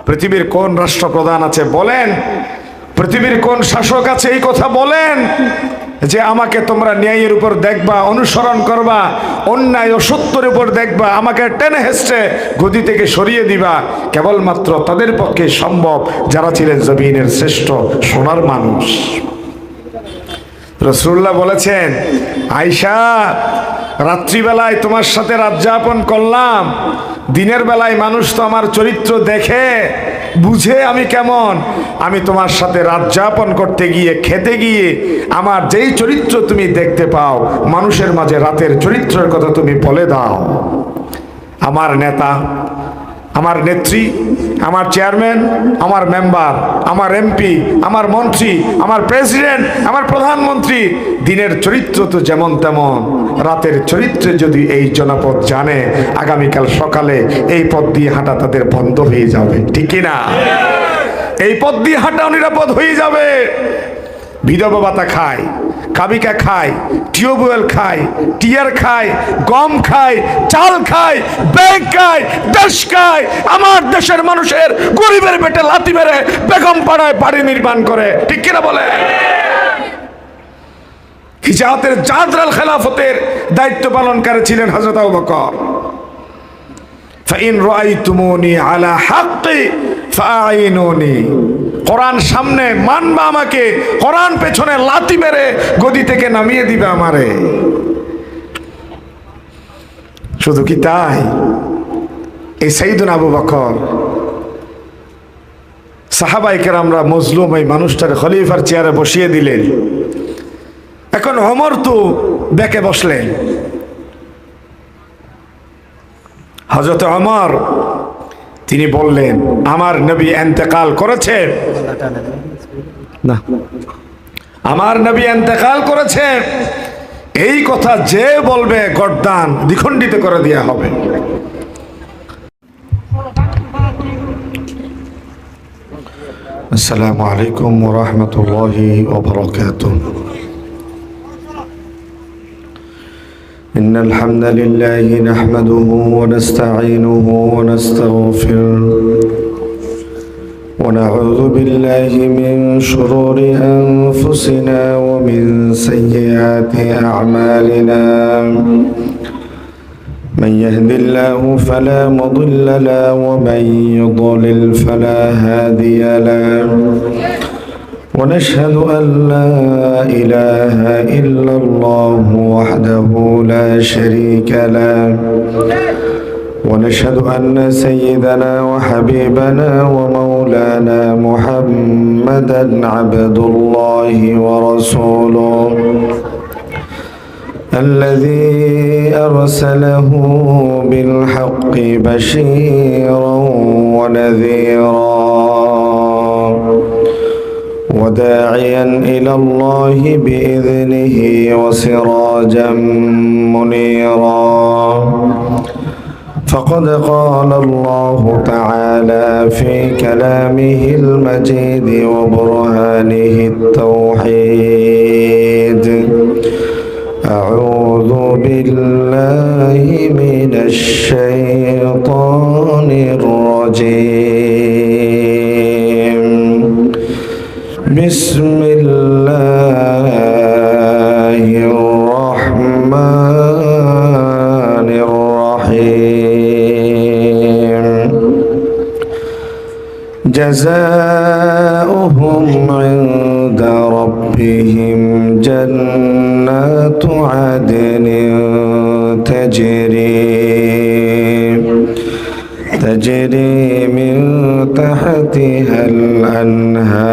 পৃথিবীর কোন রাষ্ট্রপ্রধান আছে বলেন, পৃথিবীর কোন শাসক আছে এই কথা বলেন যে আমাকে তোমরা ন্যায়ের উপর দেখবা, অনুসরণ করবা, অন্যায় ও সত্যের উপর দেখবা, আমাকে টেনে হেসড়ে গদি থেকে সরিয়ে দিবা? কেবলমাত্র তাদের পক্ষে সম্ভব যারা ছিলেন জমিনের শ্রেষ্ঠ সোনার মানুষ। রাসূলুল্লাহ বলেছেন, আয়েশা, রাত্রিবেলায় তোমার সাথে রাত যাপন করলাম, দিনের বেলায় মানুষ তো আমার চরিত্র দেখে বুঝে আমি কেমন। আমি তোমার সাথে রাত যাপন করতে গিয়ে, খেতে গিয়ে আমার যেই চরিত্র তুমি দেখতে পাও, মানুষের মাঝে রাতের চরিত্রের কথা তুমি বলে দাও। আমার নেতা, আমার নেত্রী, আমার চেয়ারম্যান, আমার মেম্বার, আমার এমপি, আমার মন্ত্রী, আমার প্রেসিডেন্ট, আমার প্রধানমন্ত্রী, দিনের চরিত্র তো যেমন তেমন, রাতের চরিত্রে যদি এই জনপদ জানে, আগামীকাল সকালে এই পথ দিয়ে হাঁটা তাদের বন্ধ হয়ে যাবে, ঠিক কিনা? এই পথ দিয়ে হাঁটা নিরাপদ হয়ে যাবে। বিধবা ভাতা খায়, কাবিকা খায়, টিউবওয়েল খায়, টিয়ার খায়, গম খায়, চাল খায়, ব্যাগ খায়, দেশ খায়। আমার দেশের মানুষের গরিবের পেটে লাথি মেরে বেগম পাড়ায় বাড়ি নির্মাণ করে, ঠিক কিনা বলে? হিজাতের জাদরাল খেলাফতের দায়িত্ব পালনকারী ছিলেন হযরত আবু বকর। ফাইন রাআইতুমুনি আলা হাক্কি ফাআইনুনি। কোরআন সামনে মানবা আমাকে, কোরআন পেছনে লাথি মেরে গদি থেকে নামিয়ে দিবে আমারে। শুধু কি তাই? এই সাইয়েদুনা আবু বকর, সাহাবায়ে কেরামরা মজলুম এই মানুষটার খলিফার চেয়ারে বসিয়ে দিলেন। এখন ওমর তো বেঁকে বসলেন। হযরত ওমর তিনি বললেন, আমার নবী ইন্তেকাল করেছে না, আমার নবী ইন্তেকাল করেছে, এই কথা যে বলবে গর্দান দ্বিখণ্ডিত করে দেওয়া হবে। আসসালামু আলাইকুম ওয়া রাহমাতুল্লাহি ওয়া বারাকাতুহু। إن الحمد لله نحمده ونستعينه ونستغفره ونعوذ بالله من شرور أنفسنا ومن سيئات أعمالنا. من يهد الله فلا مضل له ومن يضلل فلا هادي له. ونشهد أن لا إله إلا الله وحده لا شريك له. ونشهد أن سيدنا وحبيبنا ومولانا محمدا عبد الله ورسوله الذي أرسله بالحق بشيرا ونذيرا وداعيا إلى الله بإذنه وسراجا منيرا. فقد قال الله تعالى في كلامه المجيد وبرهانه التوحيد: أعوذ بالله من الشيطان الرجيم. بسم الله الرحمن الرحيم. جزاؤهم عند ربهم جنات عدن تجري من تحتها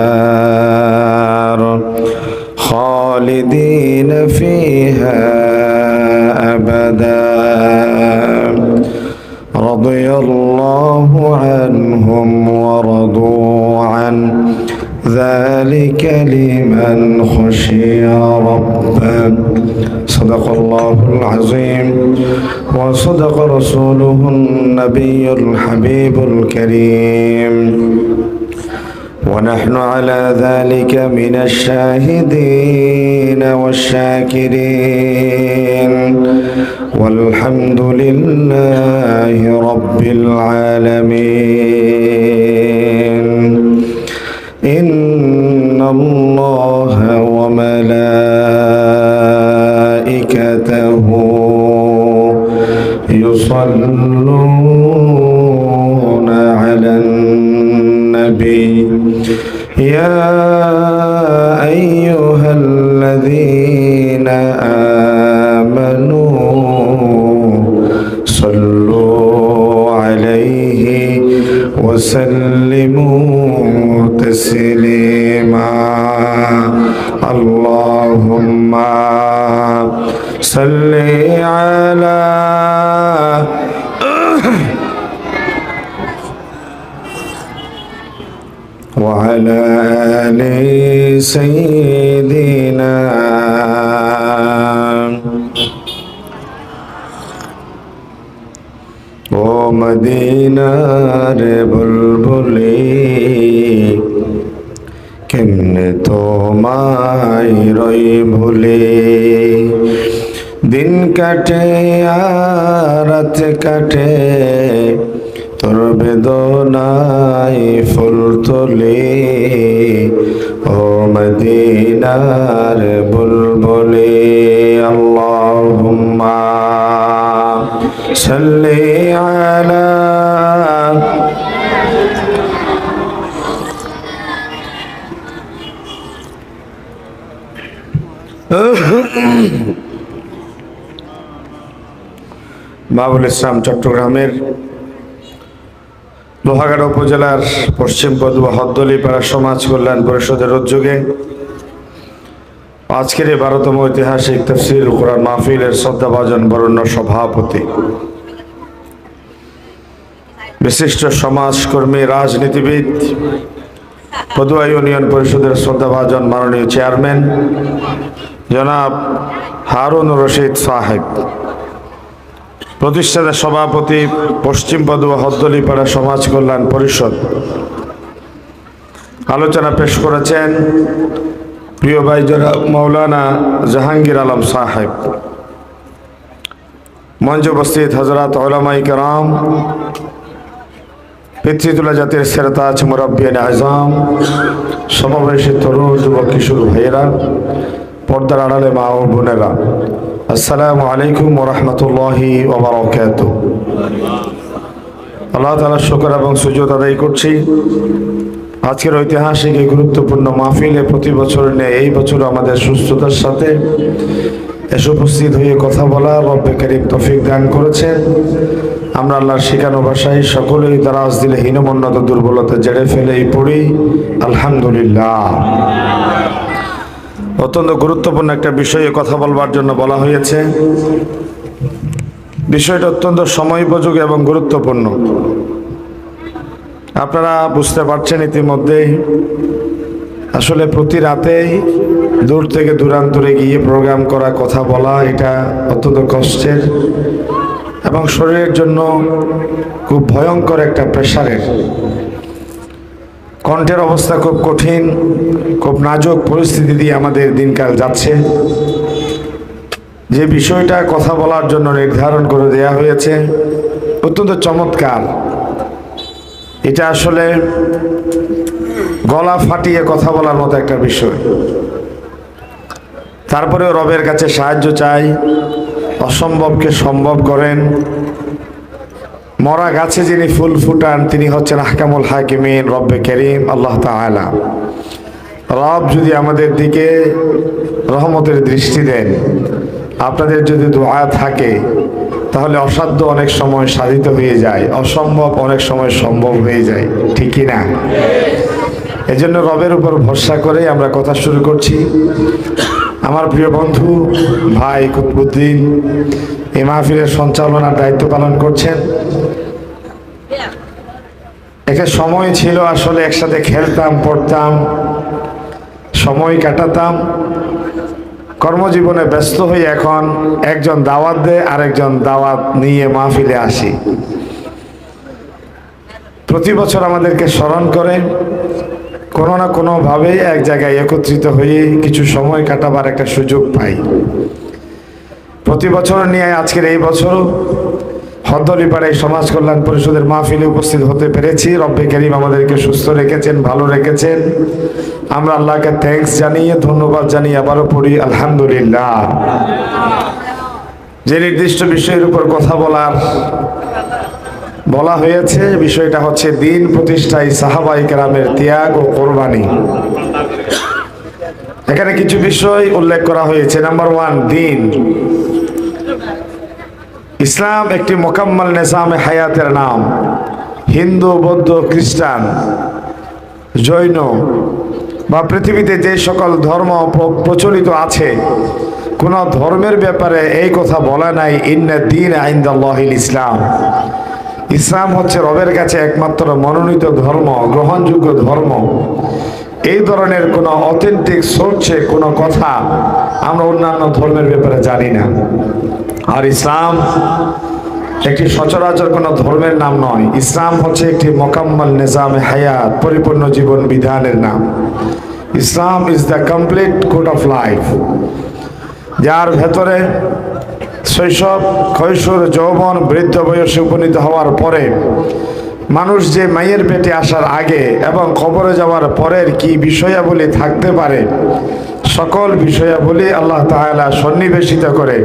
الأنهار خالدين فيها أبدا. رضي الله عنهم ورضوا عنه ذلك لمن خشي ربه. صدق الله العظيم وصدق رسوله النبي الحبيب الكريم. ونحن على ذلك من الشاهدين والشاكرين والحمد لله رب العالمين. يا أيها الذين آمنوا صلوا عليه وسلموا تسليما اللهم صل على وعلى آل سيدنا ও মদিনার বুলবুলি কেমনে তোমায় রই ভুলে দিন কাটে আর রাত কাটে তোর বেদনায় ফুল তোলে ও মদিনার বুলবুলি আল্লাহুম্মা সাল্লি আলা বাবুল ইসলাম চট্টগ্রামের লোহাগাড়া উপজেলার পশ্চিম পদুয়া হদ্দলিপাড়া সমাজ কল্যাণ পরিষদের উদ্যোগে আজকের এই 12তম ঐতিহাসিক তাফসীর কোরআন মাহফিলের শ্রদ্ধাভাজন বরেণ্য সভাপতি বিশিষ্ট সমাজকর্মী রাজনীতিবিদ পদুয়া ইউনিয়ন পরিষদের শ্রদ্ধাভাজন মাননীয় চেয়ারম্যান জনাব হারুন রশিদ সাহেব, প্রতিষ্ঠাতা সভাপতি পশ্চিম পদুয়া হদ্দলিপাড়া সমাজ কল্যাণ পরিষদ, আলোচনা পেশ করেছেন প্রিয় ভাই জনাব মৌলানা জাহাঙ্গীর আলম সাহেব, মঞ্চ উপস্থিত হযরত উলামায়ে কেরাম, পিতৃতুল্য জাতির সেরতাজ মুরব্বিয়ান আযম, সমবয়সী তরুণ যুবক কিশোর ভাইয়েরা, পর্দার আড়ালে মা ও বোনেরা, আসসালামু আলাইকুম ওয়া রাহমাতুল্লাহি ওয়া বারাকাতুহু। আল্লাহ তাআলার শুকর এবং সুজুদ আদায় করছি আজকের ঐতিহাসিক এই গুরুত্বপূর্ণ মাহফিলে প্রতি বছর নেই এই বছর আমাদের সুস্থতার সাথে এসে উপস্থিত হয়ে কথা বলা রব্বে কারীম তৌফিক দান করেছেন। আমরা আল্লাহর শিখানো ভাষায় সকলেই দারাজ দিলে হীনমন্যত দুর্বলতা জেড়ে ফেলেই পড়ি আলহামদুলিল্লাহ। অত্যন্ত গুরুত্বপূর্ণ একটা বিষয়ে কথা বলবার জন্য বলা হয়েছে। বিষয়টা অত্যন্ত সময়োপযোগী এবং গুরুত্বপূর্ণ। আপনারা বুঝতে পারছেন ইতিমধ্যেই, আসলে প্রতি রাতেই দূর থেকে দূরান্তরে গিয়ে প্রোগ্রাম করা, কথা বলা, এটা অত্যন্ত কষ্টের এবং শরীরের জন্য খুব ভয়ঙ্কর একটা প্রেশারের। কণ্ঠের অবস্থা খুব কঠিন, খুব নাজুক পরিস্থিতি দিয়ে আমাদের দিনকাল যাচ্ছে। যে বিষয়টা কথা বলার জন্য নির্ধারণ করে দেয়া হয়েছে অত্যন্ত চমৎকার। এটা আসলে গলা ফাটিয়ে কথা বলার মতো একটা বিষয়। তারপরেও রবের কাছে সাহায্য চাই, অসম্ভবকে সম্ভব করেন। মরা গাছে যিনি ফুল ফুটান তিনি হচ্ছেন আহকামুল হাকিমিন রব্বে কারীম আল্লাহ তাআলা। রব যদি আমাদের দিকে রহমতের দৃষ্টি দেন, আপনাদের যদি দোয়া থাকে, তাহলে অসাধ্য অনেক সময় সাধিত হয়ে যায়, অসম্ভব অনেক সময় সম্ভব হয়ে যায়, ঠিক কি না? এজন্য রবের উপর ভরসা করে আমরা কথা শুরু করছি। আমার প্রিয় বন্ধু ভাই কুতুবউদ্দিন এই মাহফিলের সঞ্চালনার দায়িত্ব পালন করছেন। একটা সময় ছিল আসলে একসাথে খেলতাম, পড়তাম, সময় কাটাতাম। কর্মজীবনে ব্যস্ত হয়ে এখন একজন দাওয়াত দেয়, আরেকজন দাওয়াত নিয়ে মাহফিলে আসি। প্রতি বছর আমাদেরকে স্মরণ করে কোনো না কোনোভাবে এক জায়গায় একত্রিত হয়ে কিছু সময় কাটাবার একটা সুযোগ পাই। প্রতি বছর নিয়ে আজকের এই বছর হদ্দলিপাড়ায় সমাজ কল্যাণ পরিষদের মাহফিলে উপস্থিত হতে পেরেছি। রব্বে কারীম আমাদেরকে সুস্থ রেখেছেন, ভালো রেখেছেন। আমরা আল্লাহকে থ্যাঙ্কস জানিয়ে, ধন্যবাদ জানিয়ে আবারও পড়ি আলহামদুলিল্লাহ। যে নির্দিষ্ট বিষয়ের উপর কথা বলার বলা হয়েছে বিষয়টা হচ্ছে দিন প্রতিষ্ঠায় সাহাবায়ে কেরামের ত্যাগ ও কোরবানি। এখানে কিছু বিষয় উল্লেখ করা হয়েছে। নাম্বার 1, দিন। ইসলাম একটি মোকাম্মল নিজামে হায়াতের নাম। হিন্দু, বৌদ্ধ, খ্রিস্টান, জৈন বা পৃথিবীতে যে সকল ধর্ম প্রচলিত আছে, কোন ধর্মের ব্যাপারে এই কথা বলা নাই ইন্না দীন ইনদাল্লাহিল ইসলাম। ইসলাম হচ্ছে রবের কাছে একমাত্র মনোনীত ধর্ম, গ্রহণযোগ্য ধর্ম। এই ধরনের কোনো অথেন্টিক সোর্সে কোনো কথা আমরা অন্যান্য ধর্মের ব্যাপারে জানি না। আর ইসলাম একটি সচরাচর কোনো ধর্মের নাম নয়। ইসলাম হচ্ছে একটি মোকাম্মল নিজামে হায়াত, পরিপূর্ণ জীবন বিধানের নাম। Islam is the complete code of life, যার ভেতরে শৈশব, কৈশোর, যৌবন, বৃদ্ধ বয়সে উপনীত হওয়ার পরে মানুষ যে মায়ের পেটে আসার আগে এবং কবরে যাওয়ার পরের কি বিষয়াবলী থাকতে পারে, সকল বিষয়াবলী আল্লাহ তাআলা সন্নিবেশিত করে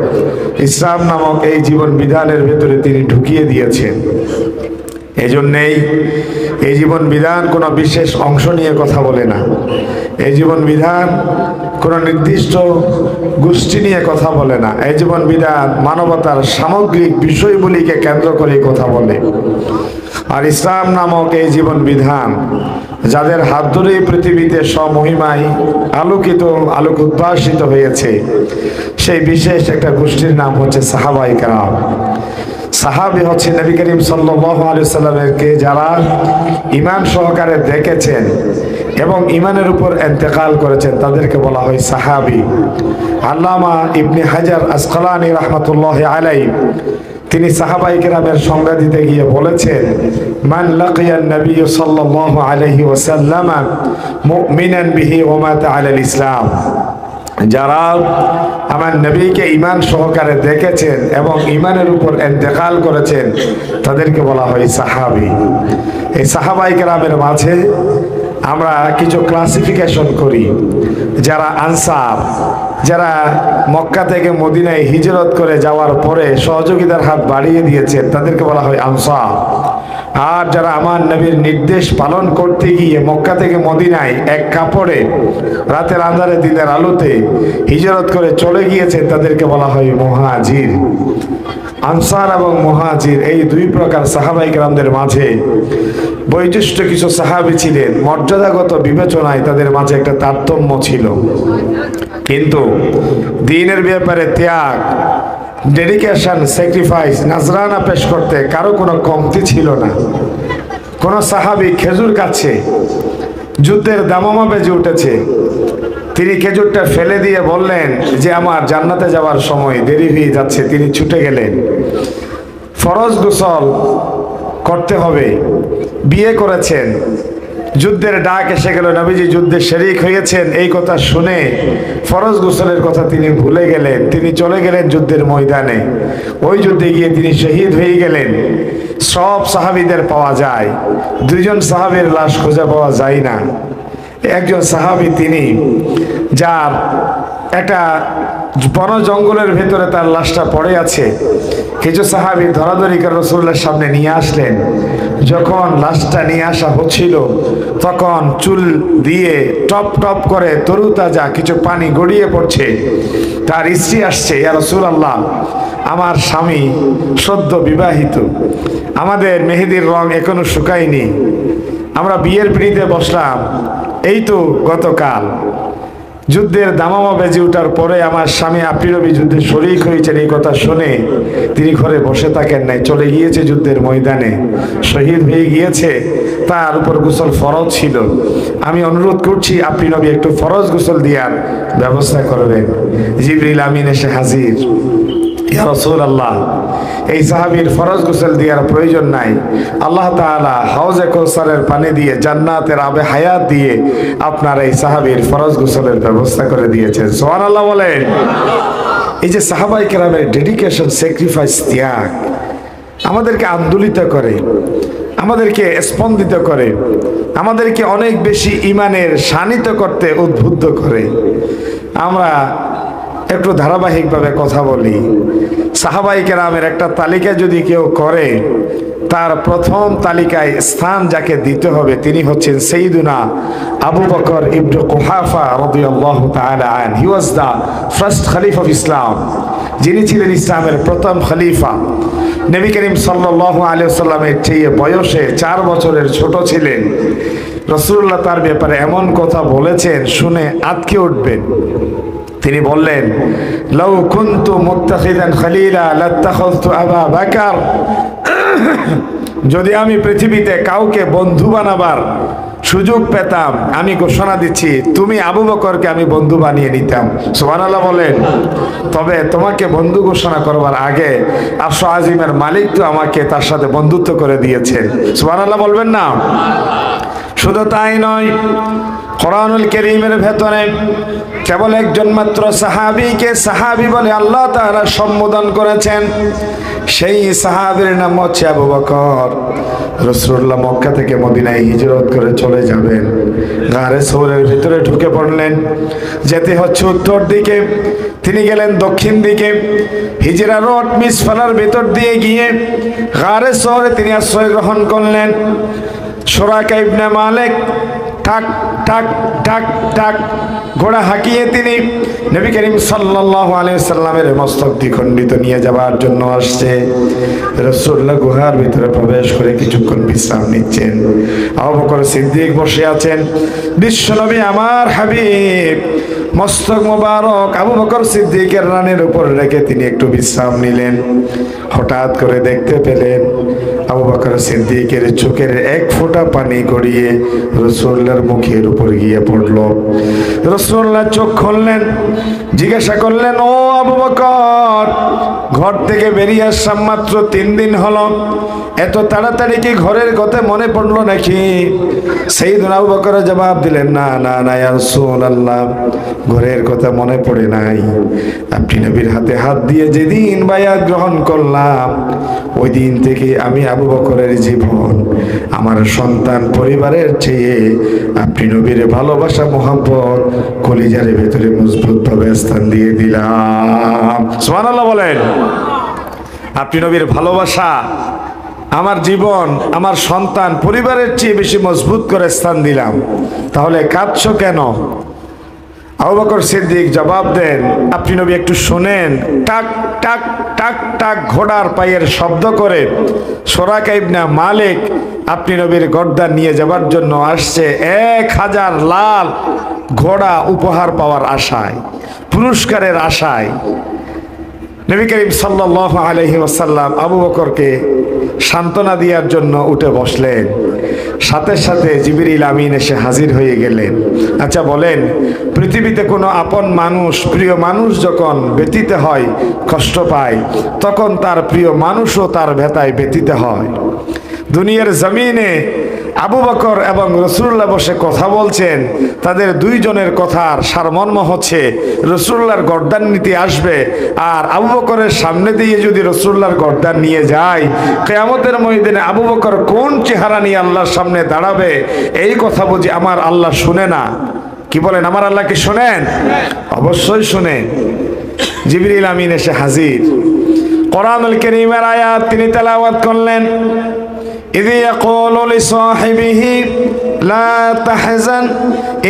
ইসলাম নামক এই জীবন বিধানের ভেতরে তিনি ঢুকিয়ে দিয়েছেন। এজন্যেই এই জীবন বিধান কোনো বিশেষ অংশ নিয়ে কথা বলে না। এই জীবন বিধান কোনো নির্দিষ্ট গোষ্ঠী নিয়ে কথা বলে না। এই জীবন বিধান মানবতার সামগ্রিক বিষয়গুলিকে কেন্দ্র করে কথা বলে। আর ইসলাম নামক এই জীবন বিধান যাদের হাত ধরেই পৃথিবীতে স্বমহিমায় আলোক উদ্ভাসিত হয়েছে, সেই বিশেষ একটা গোষ্ঠীর নাম হচ্ছে সাহাবায়ে কেরাম। সাহাবী হচ্ছে নবী করিম সাল্লাল্লাহু আলাইহি ওয়াসাল্লামকে যারা ঈমান সহকারে দেখেছেন এবং ঈমানের উপর ইন্তেকাল করেছেন, তাদেরকে বলা হয় সাহাবী। আল্লামা ইবনে হাজার আসকালানী রাহমাতুল্লাহি আলাইহি তিনি সাহাবায়ে কেরামের সংজ্ঞা দিতে গিয়ে বলেছেন, মান লাকিয়ান নবী সাল্লাল্লাহু আলাইহি ওয়াসাল্লাম মুমিনান বিহি ওয়া মাতা আলাল ইসলাম। যারা আমার নবীকে ঈমান সহকারে দেখেছেন এবং ঈমানের উপর ইন্তেকাল করেছেন, তাদেরকে বলা হয় সাহাবী। এই সাহাবায়ে কেরামের মাঝে আমরা কিছু ক্লাসিফিকেশন করি। যারা আনসার, যারা মক্কা থেকে মদিনায় হিজরত করে যাওয়ার পরে সহযোগিতার হাত বাড়িয়ে দিয়েছেন, তাদেরকে বলা হয় আনসার। আর যারা আমার নবীর নির্দেশ পালন করতে গিয়ে মক্কা থেকে মদিনায় এক কাপড়ে রাতের আঁধারে দিনের আলোতে হিজরত করে চলে গিয়েছেন, তাদেরকে বলা হয় মুহাজির। আনসার এবং মুহাজির এই দুই প্রকার সাহাবায়ে কেরামদের মাঝে বৈশিষ্ট্য কিছু সাহাবী ছিলেন, মর্যাদাগত বিবেচনায় তাদের মাঝে একটা তারতম্য ছিল, কিন্তু দ্বীনের ব্যাপারে ত্যাগ, ডেডিকেশন, স্যাক্রিফাইস, নাজরানা পেশ করতে কারো কোনো কমতি ছিল না। কোন সাহাবী খেজুর খাচ্ছে, যুদ্ধের দামামা বেজে উঠেছে, তিনি খেজুরটা ফেলে দিয়ে বললেন যে আমার জান্নাতে যাওয়ার সময় দেরি হয়ে যাচ্ছে, তিনি ছুটে গেলেন। ফরজ গোসল করতে হবে, বিয়ে করেছেন, যুদ্ধের ডাক এসে গেল, নবীজি যুদ্ধে শরীক হয়েছেন, এই কথা শুনে ফরজ গোসলের কথা তিনি ভুলে গেলেন। তিনি চলে গেলেন যুদ্ধের ময়দানে, ওই যুদ্ধে গিয়ে তিনি শহীদ হয়ে গেলেন। সব সাহাবীদের পাওয়া যায়, দুইজন সাহাবীর লাশ খুঁজে পাওয়া যায় না। একজন সাহাবী তিনি যার একটা বন জঙ্গলের ভেতরে তার লাশটা পড়ে আছে, কিছু সাহাবী ধরাধরি করে রাসূলুল্লাহর সামনে নিয়ে আসলেন। যখন লাশটা নিয়ে আসা হচ্ছিল, তখন চুল দিয়ে টপ টপ করে তরুতাজা কিছু পানি গড়িয়ে পড়ছে। তার স্ত্রী আসছে, ইয়া রাসূলুল্লাহ, আমার স্বামী সদ্য বিবাহিত, আমাদের মেহেদির রং এখনো শুকায়নি, আমরা বিয়ের পিড়িতে বসলাম এই তো গতকাল, যুদ্ধের দামামা বেজে ওঠার পরে আমার স্বামী আপনি নবী যুদ্ধে শরীক হয়েছেন, এই কথা শুনে তিনি ঘরে বসে থাকেন নাই, চলে গিয়েছে যুদ্ধের ময়দানে, শহীদ হয়ে গিয়েছে। তার উপর গোসল ফরজ ছিল। আমি অনুরোধ করছি আপনি নবী একটু ফরজ গোসল দেওয়ার ব্যবস্থা করবেন। জিবরিল আমিন এসে হাজির, ইয়া রাসূলুল্লাহ, এই সাহাবীর ফরজ গোসল দেওয়ার প্রয়োজন নাই, আল্লাহ তাআলা হাউজে কাউসারের পানি দিয়ে জান্নাতের আবে হায়াত দিয়ে আপনার এই সাহাবীর ফরজ গোসলের ব্যবস্থা করে দিয়েছেন। সুবহানাল্লাহ বলেন। এই যে সাহাবায়ে কেরামের ডেডিকেশন, স্যাক্রিফাইস, ত্যাগ আমাদেরকে আন্দোলিত করে, আমাদেরকে স্পন্দিত করে, আমাদেরকে অনেক বেশি ঈমানের শানিত করতে উদ্বুদ্ধ করে। আমরা একটু ধারাবাহিকভাবে কথা বলি। সাহাবায়ে কেরামের একটা তালিকা যদি কেউ করে, তার প্রথম তালিকায় স্থান যাকে দিতে হবে তিনি হচ্ছেন সাইয়্যিদুনা আবু বকর ইবনে কুহাফা রাদিয়াল্লাহু তাআলা আন। হি ওয়াজ the first Khalifa of Islam, যিনি ছিলেন ইসলামের প্রথম খলিফা। নবী করিম সাল্লাল্লাহু আলাইহি ওয়াসাল্লামের চেয়ে বয়সে 4 বছরের ছোট ছিলেন। রাসূলুল্লাহ তার ব্যাপারে এমন কথা বলেছেন শুনে আঁতকে উঠবেন। তিনি বললেন, লাউ কুনতু মুত্তাখিদান খলিলা লাত্তাখাযতু আবা বকর, যদি আমি পৃথিবীতে কাউকে বন্ধু বানাবার সুযোগ পেতাম আমি ঘোষণা দিচ্ছি তুমি আবু বকরকে আমি বন্ধু বানিয়ে নিতাম। সুবহানাল্লাহ বলেন। তবে তোমাকে বন্ধু ঘোষণা করবার আগে আরশ আজিমের মালিক তো আমাকে তার সাথে বন্ধুত্ব করে দিয়েছেন। সুবহানাল্লাহ বলবেন না? শুধু তাই নয়, কোরআনুল কারীমের ভেতরে কেবল একজন মাত্র সাহাবীকে সাহাবী বলে আল্লাহ তাআলা সম্বোধন করেছেন। সেই সাহাবীর নাম হচ্ছে আবু বকর। রাসূলুল্লাহ মক্কা থেকে মদিনায় হিজরত করে চলে যাবেন। গারে সওরের ভিতরে ঢুকে পড়লেন। যেতে হচ্ছে উত্তর দিকে, তিনি গেলেন দক্ষিণ দিকে। হিজরা রোড মিসফালার ভিতর দিয়ে গিয়ে গারে সওরে তিনি আশ্রয় গ্রহণ করলেন। সুরাকা ইবনে মালিক টাক টাক টাক টাক ঘোড়া হাঁকিয়ে তিনি নবী করিম সাল্লাল্লাহু আলাইহি সাল্লামের মস্তক দ্বিখণ্ডিত নিয়ে যাওয়ার জন্য আসছে। রাসূলুল্লাহ গুহার ভিতরে প্রবেশ করে কিছুক্ষণ বিশ্রাম নিচ্ছেন। আবু বকর সিদ্দিক বসে আছেন। বিশ্বনবী আমার হাবিব মস্তক মোবারক আবু বকর সিদ্দিকের রানের উপর রেখে তিনি একটু বিশ্রাম নিলেন। হঠাৎ করে দেখতে পেলেন আবু বকর সিদ্দিকের চোখের এক ফোঁটা পানি গড়িয়ে রাসূলুল্লাহর মুখের উপর গিয়ে পড়ল। রাসূলুল্লাহ চোখ খুললেন, জিজ্ঞাসা করলেন, ও আবু বকর, ঘর থেকে বেরিয়ে আসলাম মাত্র 3 দিন হলো, এত তাড়াতাড়ি কি ঘরের কথা মনে পড়লো নাকি? সাইয়্যিদুনা আবু বকর জবাব দিলেন, না না না ইয়া রাসূলুল্লাহ, ঘরের কথা মনে পড়ে নাই। আপনি নবীর হাতে হাত দিয়ে যেদিন বায়াত গ্রহণ করলাম ওই দিন থেকে আমি আবু বকরের জীবন আমার সন্তান পরিবারের চেয়ে আপনি নবীর ভালোবাসা মোহাম্মত কলিজার ভেতরে মজবুত ভাবে স্থান দিয়ে দিলাম। সুবহানাল্লাহ বলেন। আপনি নবীর ভালোবাসা আমার জীবন আমার সন্তান পরিবারের চেয়ে বেশি মজবুত করে স্থান দিলাম। তাহলে কাঁদছো কেন? আবু বকর সিদ্দিক জবাব দেন, আপনি নবী একটু শুনেন। টাক টাক টাক টাক ঘোড়ার পায়ের শব্দ করে সুরাকা ইবনে মালিক আপনি নবীর গর্দান নিয়ে যাবার জন্য আসছে 1000 লাল ঘোড়া উপহার পাওয়ার আশায়, পুরস্কারের আশায়। নবী করিম সাল্লাল্লাহু আলাইহি ওয়াসাল্লাম আবু বকরকে সান্ত্বনা দেওয়ার জন্য উঠে বসলেন। সাথে সাথে জিবরিল আমিন এসে হাজির হয়ে গেলেন। আচ্ছা বলেন, পৃথিবীতে কোনো আপন মানুষ প্রিয় মানুষ যখন ব্যথিত হয়, কষ্ট পায়, তখন তার প্রিয় মানুষও তার ব্যথায় ব্যথিত হয়। দুনিয়ার জমিনে আবু বকর এবং রাসূলুল্লাহ বসে কথা বলছেন। তাদের দুইজনের কথার সারমর্ম হচ্ছে রাসূলুল্লাহর গর্দান নিতে আসবে, আর আবু বকরের সামনে দিয়ে যদি রাসূলুল্লাহর গর্দান নিয়ে যায়, কিয়ামতের ময়দানে আবু বকর কোন চেহারা নিয়ে আল্লাহর সামনে দাঁড়াবে, এই কথা বুঝি আমার আল্লাহ শুনে না? কি বলেন, আমার আল্লাহ কি শুনেন? অবশ্যই শুনেন। জিবরিল আমিন এসে হাজির। কোরআনুল কারীমের আয়াত তিনি তেলাওয়াত করলেন। إذ يقول لصاحبه لا تحزن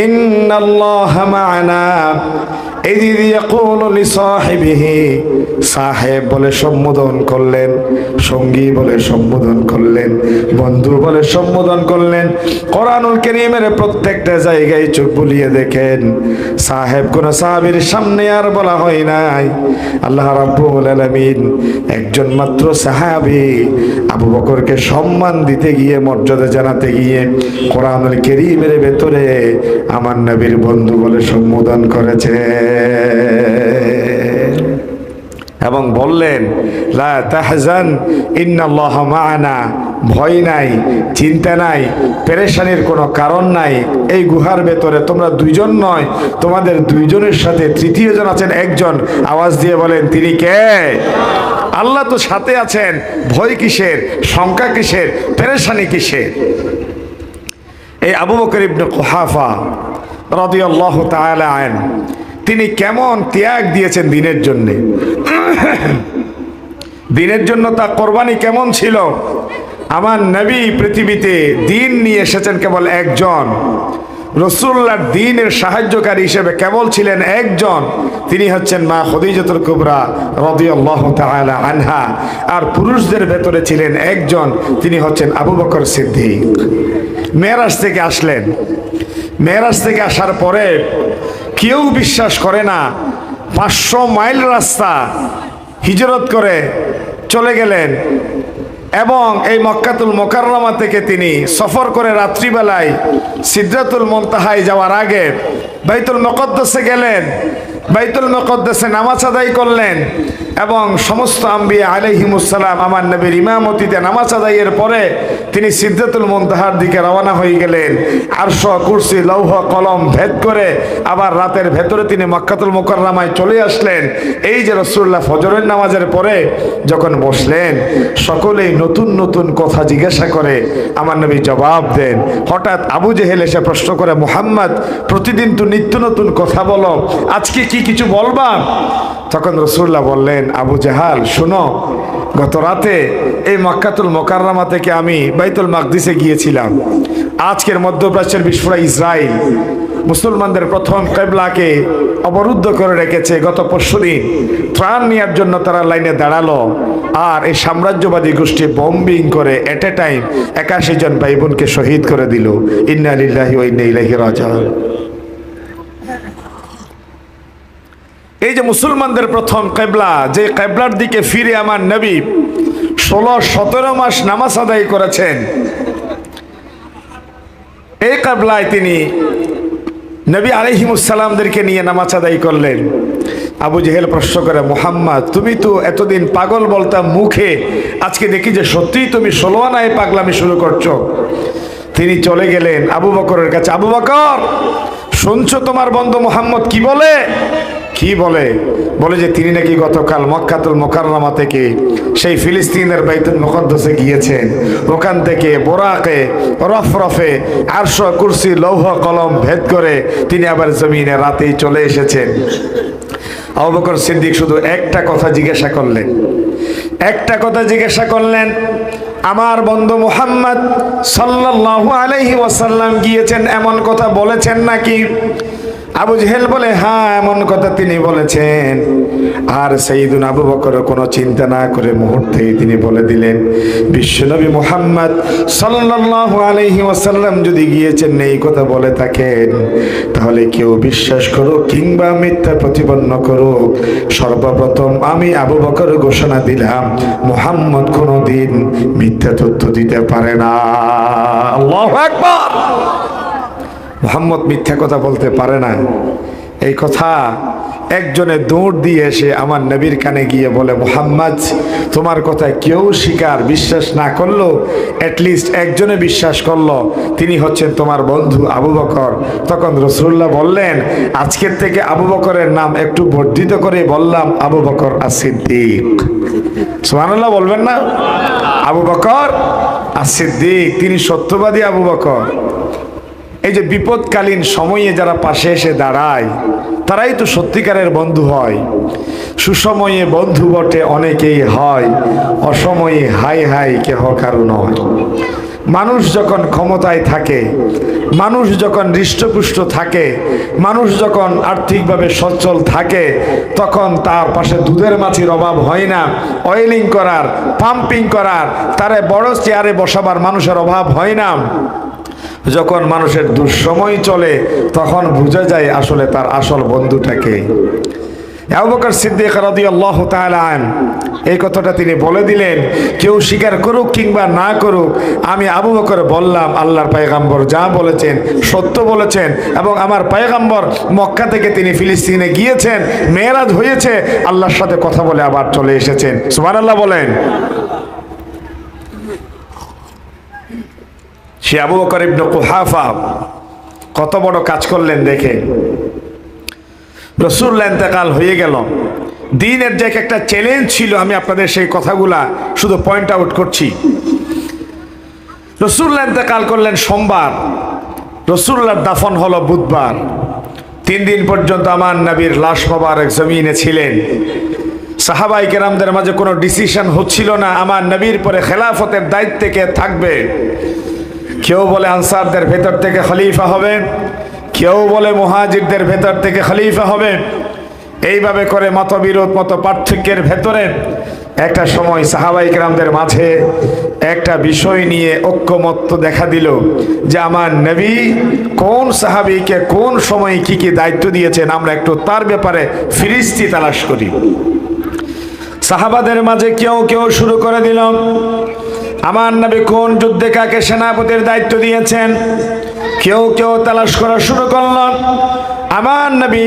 إن الله معنا إذ يقول لصاحبه সাহেব বলে সম্বোধন করলেন, সঙ্গী বলে সম্বোধন করলেন, বন্ধু বলে সম্বোধন করলেন। কোরআনুল কারীমের প্রত্যেকটা জায়গায় চোখ বুলিয়ে দেখেন সাহেব কোন সাহাবীর সামনে আর বলা হয় নাই। আল্লাহ রাব্বুল আলামিন একজন মাত্র সাহাবী আবু বকরকে সম্মান দিতে গিয়ে, মর্যাদা জানাতে গিয়ে কোরআনুল কারীমের ভেতরে আমার নবীর বন্ধু বলে সম্বোধন করেছে এবং বললেন, লা তাহজান ইন্নাল্লাহা মা'ানা, ভয় নাই, চিন্তা নাই, পেরেশানির কোনো কারণ নাই। এই গুহার ভেতরে তোমরা দুইজন নয়, তোমাদের দুইজনের সাথে তৃতীয় জন আছেন, একজন। আওয়াজ দিয়ে বলেন, তিনি কে? আল্লাহ তো সাথে আছেন। ভয় কিসের, শঙ্কা কিসের, পেরেশানি কিসের? এই আবু বকর ইবনে কুহাফা রাদিয়াল্লাহু তাআলা আনহু তিনি কেমন ত্যাগ দিয়েছেন দিনের জন্য। দিনের জন্য তার কোরবানি কেমন ছিল আমার নবী পৃথিবীতে দিন নিয়ে এসেছেন কেবল একজন, রসুল্লাহর দ্বীনের সাহায্যকারী হিসেবে কেবল ছিলেন একজন, তিনি হচ্ছেন মা খদিজাতুল কুবরা রাদিয়াল্লাহু তাআলা আনহা। আর পুরুষদের ভেতরে ছিলেন একজন, তিনি হচ্ছেন আবু বকর সিদ্দিক। মেরাজ থেকে আসলেন, মেরাজ থেকে আসার পরে কেউ বিশ্বাস করে না 500 মাইল রাস্তা হিজরত করে চলে গেলেন এবং এই মক্কাতুল মুকাররমা থেকে তিনি সফর করে রাত্রিবেলায় সিদরাতুল মুনতাহায় যাওয়ার আগে বাইতুল মুকদ্দাসে গেলেন, বাইতুল মুকদ্দাসে নামাজ আদায় করলেন এবং সমস্ত আম্বিয়া আলাইহিমুসসালাম আমার নবীর ইমামতিতে নামাজ আদায়ের পরে তিনি সিদরাতুল মুনতাহার দিকে রওনা হয়ে গেলেন। আরশ, কুরসি, লৌহ কলম ভেদ করে আবার রাতের ভেতরে তিনি মক্কাতুল মুকাররমায় চলে আসলেন। এই যে রাসূলুল্লাহ ফজরের নামাজের পরে যখন বসলেন, সকলেই নতুন নতুন কথা জিজ্ঞাসা করে, আমার নবী জবাব দেন। হঠাৎ আবু জেহেল এসে প্রশ্ন করে, মুহাম্মদ প্রতিদিন তো নিত্য নতুন কথা বলো, আজকে কি কিছু বলবা? তখন রাসূলুল্লাহ বললেন, আবু জাহাল শোনো, গত রাতে এই মক্কাতুল মুকাররমা থেকে আমি বাইতুল মাকদিসে গিয়েছিলাম। আজকের মধ্যপ্রাচ্যের বিস্ফোরা ইসরায়েল মুসলমানদের প্রথম কিবলাকে অবরুদ্ধ করে রেখেছে। গত পরশুদিন ত্রাণ নেওয়ার জন্য তারা লাইনে দাঁড়ালো, আর এই সাম্রাজ্যবাদী গোষ্ঠী বম্বিং করে এট এ টাইম 81 জন ভাই বোনকে শহীদ করে দিল। ইন্না লিল্লাহি ওয়া ইন্না ইলাইহি রাজিউন। এই যে মুসলমানদের প্রথম কিবলা, যে কিবলার দিকে ফিরে আমার নবী 16-17 মাস নামাজ আদায় করেছেন, এই কিবলায় তিনি নবী আলাইহিমুসসালামদেরকে নিয়ে নামাজ আদায় করলেন। আবু জেহেল প্রশ্ন করে, মুহাম্মদ তুমি তো এতদিন পাগল বলতাম মুখে, আজকে দেখি যে সত্যিই তুমি 16 আনায় পাগলামি শুরু করছো। তিনি চলে গেলেন আবু বকরের কাছে। আবু বকর শুনছো তোমার বন্ধু মুহাম্মদ কি বলে? কি বলে? বলে যে তিনি নাকি গতকাল মক্কাতুল মুকাররমা থেকে সেই ফিলিস্তিনের বাইতুল মুকদ্দাসে গিয়েছেন, ওখান থেকে বোরাকে রফরফে আরশ, কুরসি, লৌহ কলম ভেদ করে তিনি আবার জমিনে রাতেই চলে এসেছেন। আবু বকর সিদ্দিক শুধু একটা কথা জিজ্ঞাসা করলেন, একটা কথা জিজ্ঞাসা করলেন, আমার বন্ধু মুহাম্মদ সাল্লাল্লাহু আলাইহি ওয়াসাল্লাম গিয়েছেন এমন কথা বলেছেন নাকি? আবু জেহেল বলে, হ্যাঁ এমন কথা তিনি বলেছেন। আর সাইয়েদুনা আবু বকর কোনো চিন্তা না করে মুহূর্তেই তিনি বলে দিলেন, বিশ্বনবী মুহাম্মদ সাল্লাল্লাহু আলাইহি ওয়াসাল্লাম যদি গিয়েছেন এই কথা বলে থাকেন, তাহলে কেউ বিশ্বাস করুক কিংবা মিথ্যা প্রতিপন্ন করুক, সর্বপ্রথম আমি আবু বকর ঘোষণা দিলাম, মুহাম্মদ কোনোদিন মিথ্যা তথ্য দিতে পারে না। আল্লাহু আকবার। মুহাম্মদ মিথ্যা কথা বলতে পারে না। এই কথা একজনে দৌড় দিয়ে এসে আমার নবীর কানে গিয়ে বলে, মুহাম্মদ তোমার কথা কেউ স্বীকার বিশ্বাস না করলো, অ্যাটলিস্ট একজনে বিশ্বাস করলো, তিনি হচ্ছেন তোমার বন্ধু আবু বকর। তখন রাসূলুল্লাহ বললেন, আজকের থেকে আবু বকরের নাম একটু বর্ধিত করে বললাম, আবু বকর as-সিদ্দিক। সুবহানাল্লাহ বলবেন না? আবু বকর as-সিদ্দিক, তিনি সত্যবাদী আবু বকর। এই যে বিপদকালীন সময়ে যারা পাশে এসে দাঁড়ায়, তারাই তো সত্যিকারের বন্ধু হয়। সুসময়ে বন্ধু বটে অনেকেই হয়, অসময়ে হাই হাই কেহ কারো নয়। মানুষ যখন ক্ষমতায় থাকে, মানুষ যখন হৃষ্টপুষ্ট থাকে, মানুষ যখন আর্থিকভাবে সচ্ছল থাকে, তখন তার পাশে দুধের মাছির অভাব হয় না, অয়েলিং করার, পাম্পিং করার, তারে বড় চেয়ারে বসাবার মানুষের অভাব হয় না। যখন মানুষের দুঃসময় চলে, তখন বোঝা যায় আসলে তার আসল বন্ধুটাকে। আবু বকর সিদ্দিক রাদিয়াল্লাহু তাআলা আনহু এই কথাটা তিনি বলে দিলেন, কেউ স্বীকার করুক কিংবা না করুক, আমি আবু বকর বললাম আল্লাহর পয়গম্বর যা বলেছেন সত্য বলেছেন, এবং আমার পয়গম্বর মক্কা থেকে তিনি ফিলিস্তিনে গিয়েছেন, মেরাজ হয়েছে, আল্লাহর সাথে কথা বলে আবার চলে এসেছেন। সুবহানাল্লাহ বলেন। সে আবু বকর ইবনে কুহাফা কত বড় কাজ করলেন দেখেন। রাসূলুল্লাহ ইন্তেকাল হয়ে গেল, দ্বীনের যে একটা চ্যালেঞ্জ ছিল, আমি আপনাদের সেই কথাগুলা শুধু পয়েন্ট আউট করছি। রাসূলুল্লাহ ইন্তেকাল করলেন সোমবার, রাসূলুল্লাহর দাফন হলো বুধবার। 3 দিন পর্যন্ত আমার নবীর লাশ মোবারক জমিনে ছিলেন। সাহাবাই কেরামদের মাঝে কোনো ডিসিশন হচ্ছিল না আমার নবীর পরে খেলাফতের দায়িত্বে কে থাকবে। কেউ বলে আনসারদের ভেতর থেকে খলিফা হবে, কেউ বলে মুহাজিরদের ভেতর থেকে খলিফা হবে। এইভাবে করে মতবিরোধ, মত পার্থক্যের ভেতরে একটা সময় সাহাবাই কেরামদের মাঝে একটা বিষয় নিয়ে ঐক্যমত্য দেখা দিল যে আমার নবী কোন সাহাবীকে কোন সময় কি কি দায়িত্ব দিয়েছেন, আমরা একটু তার ব্যাপারে ফিরিস্তি তালাশ করি। সাহাবাদের মাঝে কেউ কেউ শুরু করে দিল আমার নবী কোন যুদ্ধে কাকে সেনাপতির দায়িত্ব দিয়েছেন। কেউ কেউ তালাশ করা শুরু করল। আমার নবী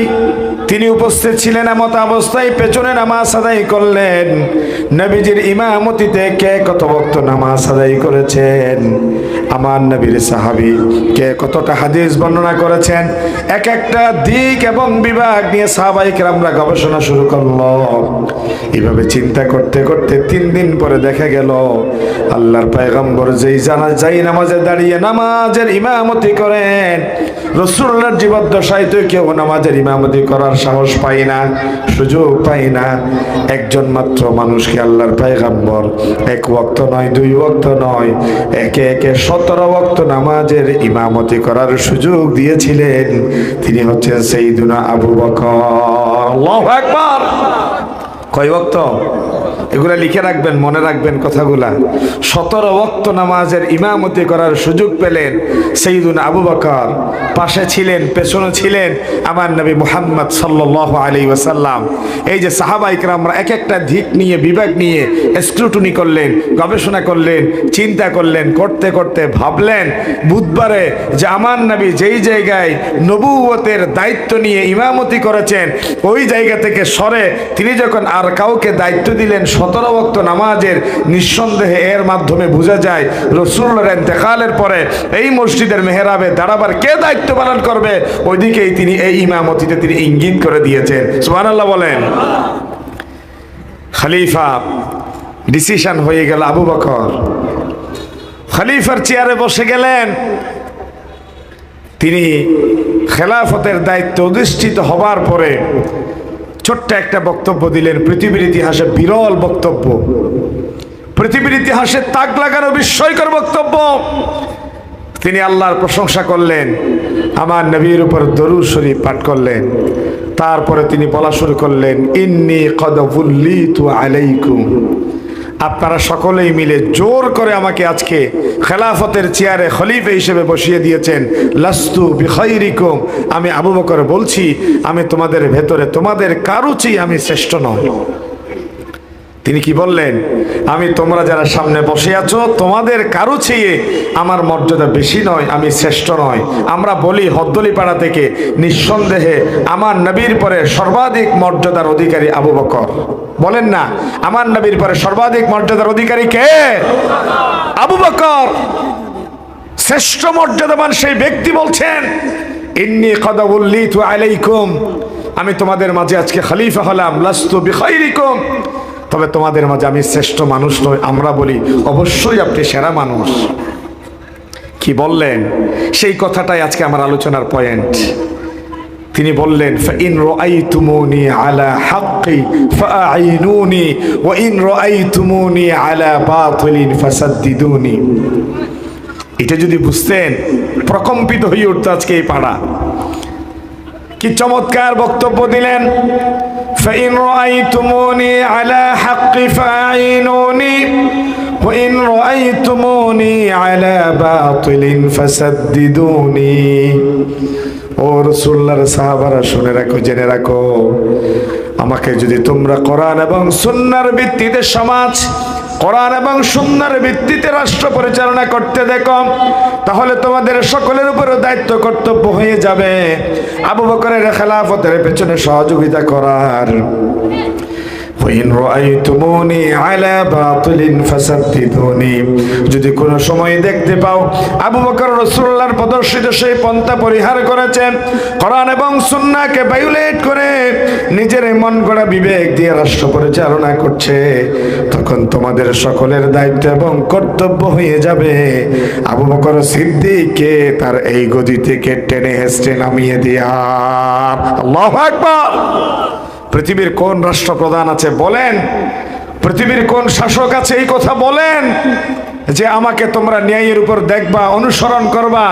তিনি উপস্থিত ছিলেন এমত অবস্থায় পেছনে নামাজ আদায় করলেন। নবীজির ইমামতিতে কে কত ওয়াক্ত নামাজ আদায় করেছেন, আমার নবীর সাহাবী কে কতটা হাদিস বর্ণনা করেছেন, এক একটা দিক এবং বিভাগ নিয়ে সাহাবায়ে কেরামরা গবেষণা শুরু করলো। এইভাবে চিন্তা করতে করতে 3 দিন পরে দেখা গেল আল্লাহর পয়গম্বর যেই নামাজে দাঁড়িয়ে নামাজের ইমামতি করেন, রাসূলুল্লাহর জীবদ্দশায় তো কেউ নামাজের ইমামতি করার সাহস পায় না, সুযোগ পায় না। একজন মাত্র মানুষকে আল্লাহর পয়গম্বর 1 ওয়াক্ত নয়, 2 ওয়াক্ত নয়, একে একে 17 ওয়াক্ত নামাজের ইমামতি করার সুযোগ দিয়েছিলেন। তিনি হচ্ছেন সাইয়্যিদুনা আবু বকর। আল্লাহু আকবার। কয় ওয়াক্ত? এগুলা লিখে রাখবেন, মনে রাখবেন কথাগুলা। 17 ওয়াক্ত নামাজের ইমামতি করার সুযোগ পেলেন সাইয়্যিদুনা আবু বকর। পাশে ছিলেন, পেছনে ছিলেন আমার নবী মুহাম্মদ সাল্লাল্লাহু আলাইহি ওয়াসাল্লাম। এই যে সাহাবায়ে কেরামরা এক একটা দিক নিয়ে, বিভাগ নিয়ে স্ক্রুটনি করলেন, গবেষণা করলেন, চিন্তা করলেন, করতে করতে ভাবলেন বুধবারে যে আমার নবী যেই জায়গায় নবুয়তের দায়িত্ব নিয়ে ইমামতি করেছেন ওই জায়গা থেকে সরে তিনি যখন আর কাউকে দায়িত্ব দিলেন 17 ওয়াক্ত নামাজের, নিঃসন্দেহে এর মাধ্যমে বোঝা যায় রাসূলুল্লাহর ইন্তেকালের পরে এই মসজিদের মেহরাবে দাঁড়াবার কে দায়িত্ব পালন করবে, ওইদিকেই তিনি এই ইমামতিতে তিনি ইঙ্গিত করে দিয়েছেন। সুবহানাল্লাহ বলেন। খলিফা ডিসিশন হয়ে গেল, আবু বকর খলিফার চেয়ারে বসে গেলেন। তিনি খেলাফতের দায়িত্ব অধিষ্ঠিত হবার পরে ছোট্ট একটা বক্তব্য দিলেন, পৃথিবীর ইতিহাসে বিরল বক্তব্য, পৃথিবীর ইতিহাসে তাক লাগানো বিস্ময়কর বক্তব্য। তিনি আল্লাহর প্রশংসা করলেন, আমার নবীর উপর দরুদ শরীফ পাঠ করলেন। তারপরে তিনি বলা শুরু করলেন, ইন্নী কদ বুল্লিতু আলাইকুম, আপনারা সকলেই মিলে জোর করে আমাকে আজকে খেলাফতের চেয়ারে খলিফা হিসেবে বসিয়ে দিয়েছেন। লাস্তু বিখাইরিকুম, আমি আবু বকর বলছি আমি তোমাদের ভেতরে তোমাদের কারো চেয়ে আমি শ্রেষ্ঠ নই। তিনি কি বললেন? আমি তোমরা যারা সামনে বসে আছো তোমাদের কারো চেয়ে আমার মর্যাদা বেশি নয়, আমি শ্রেষ্ঠ নয়। আমরা বলি হদ্দলি পাড়া থেকে, নিঃসন্দেহে আমার নবীর পরে সর্বাধিক মর্যাদার অধিকারী আবু বকর। বলেন না, আমার নবীর পরে সর্বাধিক মর্যাদার অধিকারী কে? আবু বকর। শ্রেষ্ঠ মর্যাদাবান সেই ব্যক্তি বলছেন, ইন্নী কদ বুল্লিতু আলাইকুম, আমি তোমাদের মাঝে আজকে খলিফা হলাম। লাস্তু বিখাইরিকুম, তবে তোমাদের মাঝে আমি শ্রেষ্ঠ মানুষ নই। আমরা বলি অবশ্যই আপনি সেরা মানুষ। কি বললেন? সেই কথাটাই আজকে আমার আলোচনার পয়েন্ট। তিনি বললেন, ফাইন রাআইতুমুনি আলা হাক্কি ফাআইনুনি ওয়া ইন রাআইতুমুনি আলা বাতিলিন ফাসাদ্দিদুনি। এটা যদি বুঝতেন, প্রকম্পিত হয়ে উঠত আজকে এই পাড়া। কি চমৎকার বক্তব্য দিলেন। فإن رأيتموني على حق فأعينوني وإن رأيتموني على باطل فسددوني। ও রাসূলুল্লাহর সাহাবারা শুনে রাখো, জেনে রাখো, আমাকে যদি তোমরা কোরআন এবং সুন্নাহর ভিত্তিতে সমাজ, কোরআন এবং সুন্নাহর ভিত্তিতে রাষ্ট্র পরিচালনা করতে দেখো, তাহলে তোমাদের সকলের উপরে দায়িত্ব কর্তব্য হয়ে যাবে আবু বকরের খেলাফতের পেছনে সহযোগিতা করার। যদি কোনো সময় দেখতে পাও আবু বকর রাসূলুল্লাহর প্রদর্শিত সেই পন্থা পরিহার করেছেন, কোরআন এবং সুন্নাহকে ভায়োলেট করে নিজের মন গড়া বিবেক দিয়ে রাষ্ট্র পরিচালনা করছে, তখন তোমাদের সকলের দায়িত্ব এবং কর্তব্য হয়ে যাবে আবু বকর সিদ্দিককে তার এই গদি থেকে টেনে হেঁচড়ে নামিয়ে দেয়া। আল্লাহু আকবার। পৃথিবীর কোন রাষ্ট্রপ্রধান আছে বলেন, পৃথিবীর কোন শাসক আছে এই কথা বলেন যে আমাকে তোমরা ন্যায়ের উপর দেখবা, অনুসরণ করবা,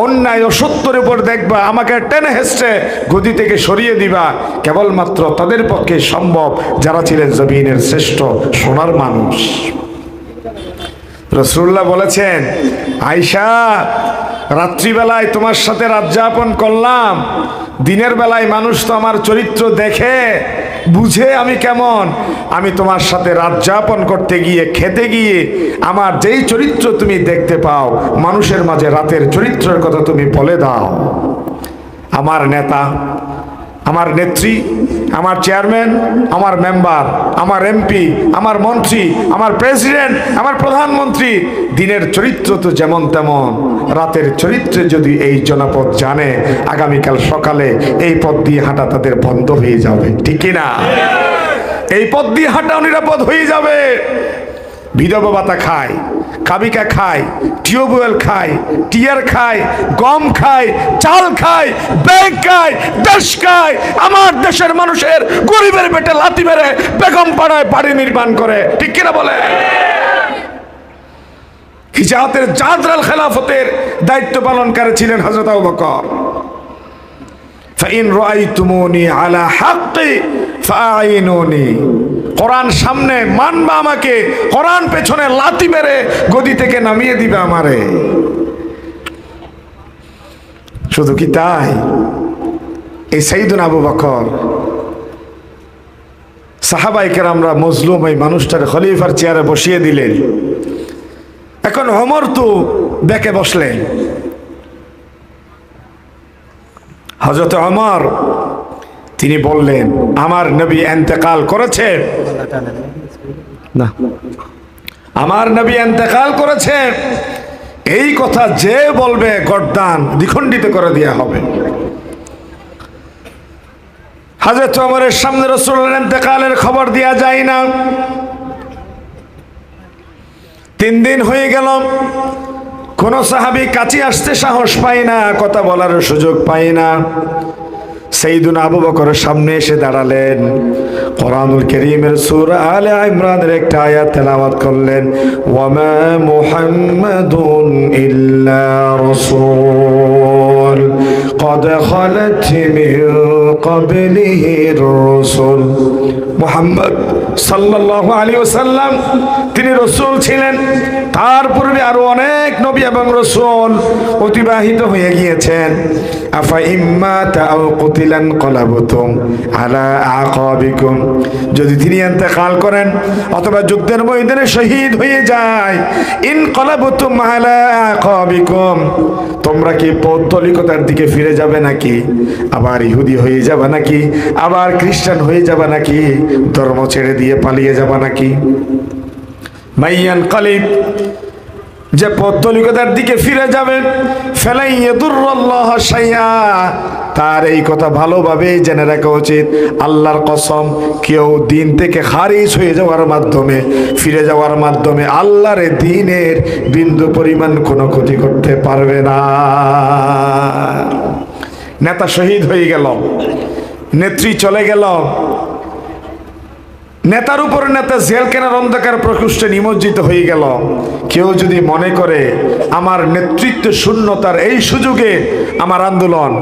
অন্যায় ও সত্যের উপর দেখবা, আমাকে টেনে হেসড়ে গদি থেকে সরিয়ে দিবা? কেবলমাত্র তাদের পক্ষে সম্ভব যারা ছিলেন জমিনের শ্রেষ্ঠ সোনার মানুষ। রাসূলুল্লাহ বলেছেন, আয়েশা, রাত্রিবেলায় তোমার সাথে রাত যাপন করলাম, দিনের বেলায় মানুষ তো আমার চরিত্র দেখে বুঝে আমি কেমন, আমি তোমার সাথে রাত যাপন করতে গিয়ে, খেতে গিয়ে আমার যেই চরিত্র তুমি দেখতে পাও, মানুষের মাঝে রাতের চরিত্রের কথা তুমি বলে দাও। আমার নেতা, আমার নেত্রী, আমার চেয়ারম্যান, আমার মেম্বার, আমার এমপি, আমার মন্ত্রী, আমার প্রেসিডেন্ট, আমার প্রধানমন্ত্রী, দিনের চরিত্র তো যেমন তেমন, রাতের চরিত্রে যদি এই জনপদ জানে, আগামীকাল সকালে এই পথ দিয়ে হাঁটা তাদের বন্ধ হয়ে যাবে, ঠিক কিনা? এই পথ দিয়ে হাঁটা নিরাপদ হয়ে যাবে। বিধবা ভাতা খায়, কাবিকা খায়, টিউবওয়েল খায়, টিয়ার খায়, গম খায়, চাল খায়, ব্যাগ খায়, দেশ খায়। আমার দেশের মানুষের গরিবের পেটে লাথি মেরে বেগম পাড়ায় বাড়ি নির্মাণ করে, ঠিক কিনা বলে? হিজাতের জাদরাল খেলাফতের দায়িত্ব পালনকারী ছিলেন হযরত আবু বকর। ফাইন রাআইতুমুনি আলা হাক্কি ফাআইনুনি, কোরআন সামনে মানবা আমাকে, কোরআন পেছনে লাথি মেরে গদি থেকে নামিয়ে দিবে আমারে। শুধু কি তাই, এই সাইয়েদুনা আবু বকর সাহাবায়ে কেরামরা মজলুম এই মানুষটার খলিফার চেয়ারে বসিয়ে দিলেন। এখন ওমর তো বেঁকে বসলেন। হযরত ওমর তিনি বললেন, আমার নবী ইন্তেকাল করেছে না, আমার নবী ইন্তেকাল করেছে, এই কথা যে বলবে গর্দান দ্বিখণ্ডিত করে দেওয়া হবে। হযরত ওমরের সামনে রাসূলের ইন্তেকালের খবর দেওয়া যায় না। 3 দিন হয়ে গেল, কোন সাহাবী কাছে আসতে সাহস পায় না, কথা বলার সুযোগ পায় না। সাইয়েদুনা আবু বকরের সামনে এসে দাঁড়ালেন, কোরআনুল কারীমের সূরা আলে ইমরানের একটা আয়াত তেলাওয়াত করলেন, ওয়ামা মুহাম্মাদুন ইল্লা রাসূল قد خلت من قبله الرسل। মুহাম্মদ সাল্লাল্লাহু আলাইহি ওয়াসাল্লাম তিনি রাসূল ছিলেন, তার পূর্বে আরো অনেক নবী এবং রাসূল অতিবাহিত হয়ে গিয়েছেন। আফা ইম্মা তাও কুতিলান কলাবতুম আলা আকাবিকুম, যদি তিনি ইন্তেকাল করেন অথবা যুদ্ধের ময়দানে শহীদ হয়ে যায়, ইন কলাবতুম আলা আকাবিকুম, তোমরা কি পৌত্তলিকতার দিকে ফিরে যাবে নাকি? আবার ইহুদি হয়ে যাবে নাকি? আবার খ্রিস্টান হয়ে যাবে নাকি? ধর্ম ছেড়ে দিয়ে পালিয়ে যাবে নাকি? মাইয়ান কালিব, যে পৌত্তলিকতার দিকে ফিরে যাবে, ফালাই ইয়াদুরুল্লাহ শাইআ, তার এই কথা ভালোভাবে জেনে রাখা উচিত, আল্লাহর কসম, কেউ দিন থেকে খারিজ হয়ে যাওয়ার মাধ্যমে, ফিরে যাওয়ার মাধ্যমে আল্লাহর দ্বীনের বিন্দু পরিমাণ কোনো ক্ষতি করতে পারবে না। নেতা শহীদ হয়ে গেল, নেত্রী চলে গেল, নেতার উপর নেতা জেলখানার অন্ধকার প্রকোষ্ঠে নিমজ্জিত হয়ে গেল। কেউ যদি মনে করে আমার নেতৃত্ব শূন্যতার এই সুযোগে আমার আন্দোলন,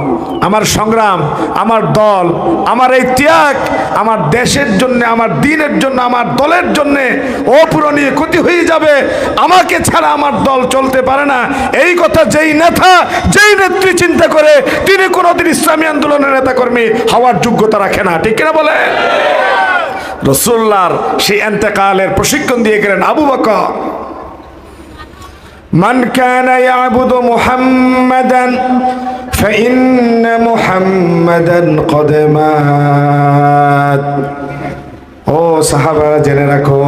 আমার সংগ্রাম, আমার দল, আমার এই ত্যাগ আমার দেশের জন্য, আমার দ্বীনের জন্য, আমার দলের জন্য অপূরণীয় ক্ষতি হয়ে যাবে, আমাকে ছাড়া আমার দল চলতে পারে না, এই কথা যেই নেতা, যেই নেত্রী চিন্তা করে, তিনি কোনোদিন ইসলামী আন্দোলনের নেতাকর্মী হওয়ার যোগ্যতা রাখে না, ঠিক কিনা বলে? রাসূলুল্লাহর সেই ইন্তেকালের প্রশিক্ষণ দিয়ে গেলেন আবু বকর। মান কানা ইয়াবুদু মুহাম্মাদান ফাইন্না মুহাম্মাদান ক্বাদ মাত। ও সাহাবারা, জেনে রাখো,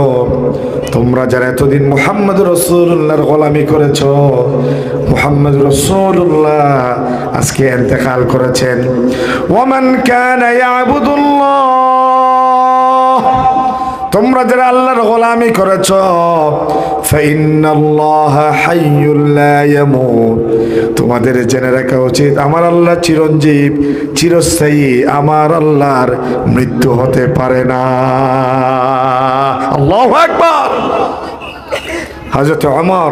তোমরা যারা এতদিন মুহাম্মদ রাসূলুল্লাহর গোলামি করেছো, মুহাম্মদ রাসূলুল্লাহ আজকে ইন্তেকাল করেছেন। ওয়া মান কানা ইয়াবুদুল্লাহ, তোমরা যারা আল্লাহর গোলামি করেছো, ফাইন্নাল্লাহা হাইয়্যুল লা ইয়ামুত। তোমাদের জেনে রাখা উচিত আমার আল্লাহ চিরঞ্জীব, চিরস্থায়ী। আমার আল্লাহর মৃত্যু হতে পারে না। আল্লাহু আকবার। হযরত ওমর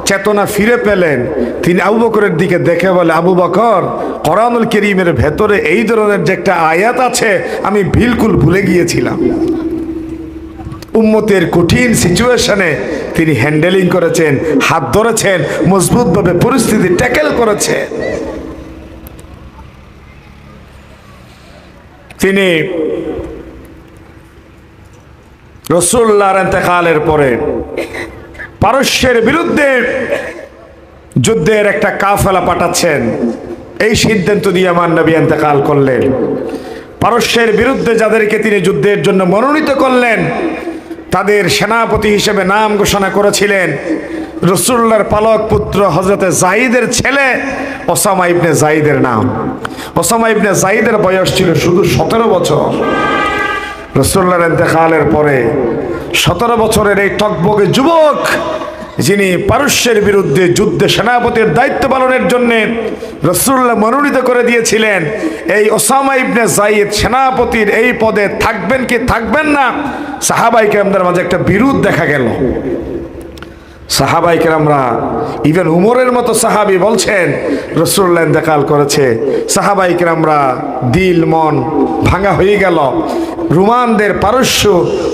চেতনা ফিরে পেলেন। তিনি আবু বকরের দিকে দেখে বলে, আবু বকর, কোরআনুল কারীমের ভেতরে এই ধরনের যে একটা আয়াত আছে আমি বিলকুল ভুলে গিয়েছিলাম। উম্মতের কঠিন সিচুয়েশনে তিনি হ্যান্ডেলিং করেছেন, হাত ধরেছেন, মজবুতভাবে পরিস্থিতি ট্যাকেল করেছেন। তিনি রাসূলুল্লাহর ইন্তেকালের পরে পারস্যের বিরুদ্ধে যুদ্ধের একটা কাফেলা পাঠাচ্ছেন। এই সিদ্ধান্ত দিয়ে আমার নবী ইন্তেকাল করলেন। পারস্যের বিরুদ্ধে যাদেরকে তিনি যুদ্ধের জন্য মনোনীত করলেন তাদের সেনাপতি হিসেবে নাম ঘোষণা করেছিলেন রাসূলুল্লাহর পালক পুত্র হযরত যায়েদের ছেলে ওসামা ইবনে যায়েদের নাম। ওসামা ইবনে যায়েদের বয়স ছিল শুধু 17 বছর। রাসূলুল্লাহর ইন্তেকালের পরে 17 বছরের এই টকবগে যুবক, যিনি পারস্যের বিরুদ্ধে যুদ্ধে সেনাপতির দায়িত্ব পালনের জন্য রাসূলুল্লাহ মনোনীত করে দিয়েছিলেন, এই ওসামা ইবনে যায়েদ সেনাপতির এই পদে থাকবেন কি থাকবেন না, সাহাবায়ে কেরামদের মাঝে একটা বিরোধ দেখা গেল। সাহাবায়ে কেরামরা, ইভেন উমরের মতো সাহাবী বলছেন রাসূলুল্লাহ ইন্তেকাল করেছে। সাহাবায়ে কেরামরা দিল মন ভাঙা হয়ে গেল। রোমানদের পারস্য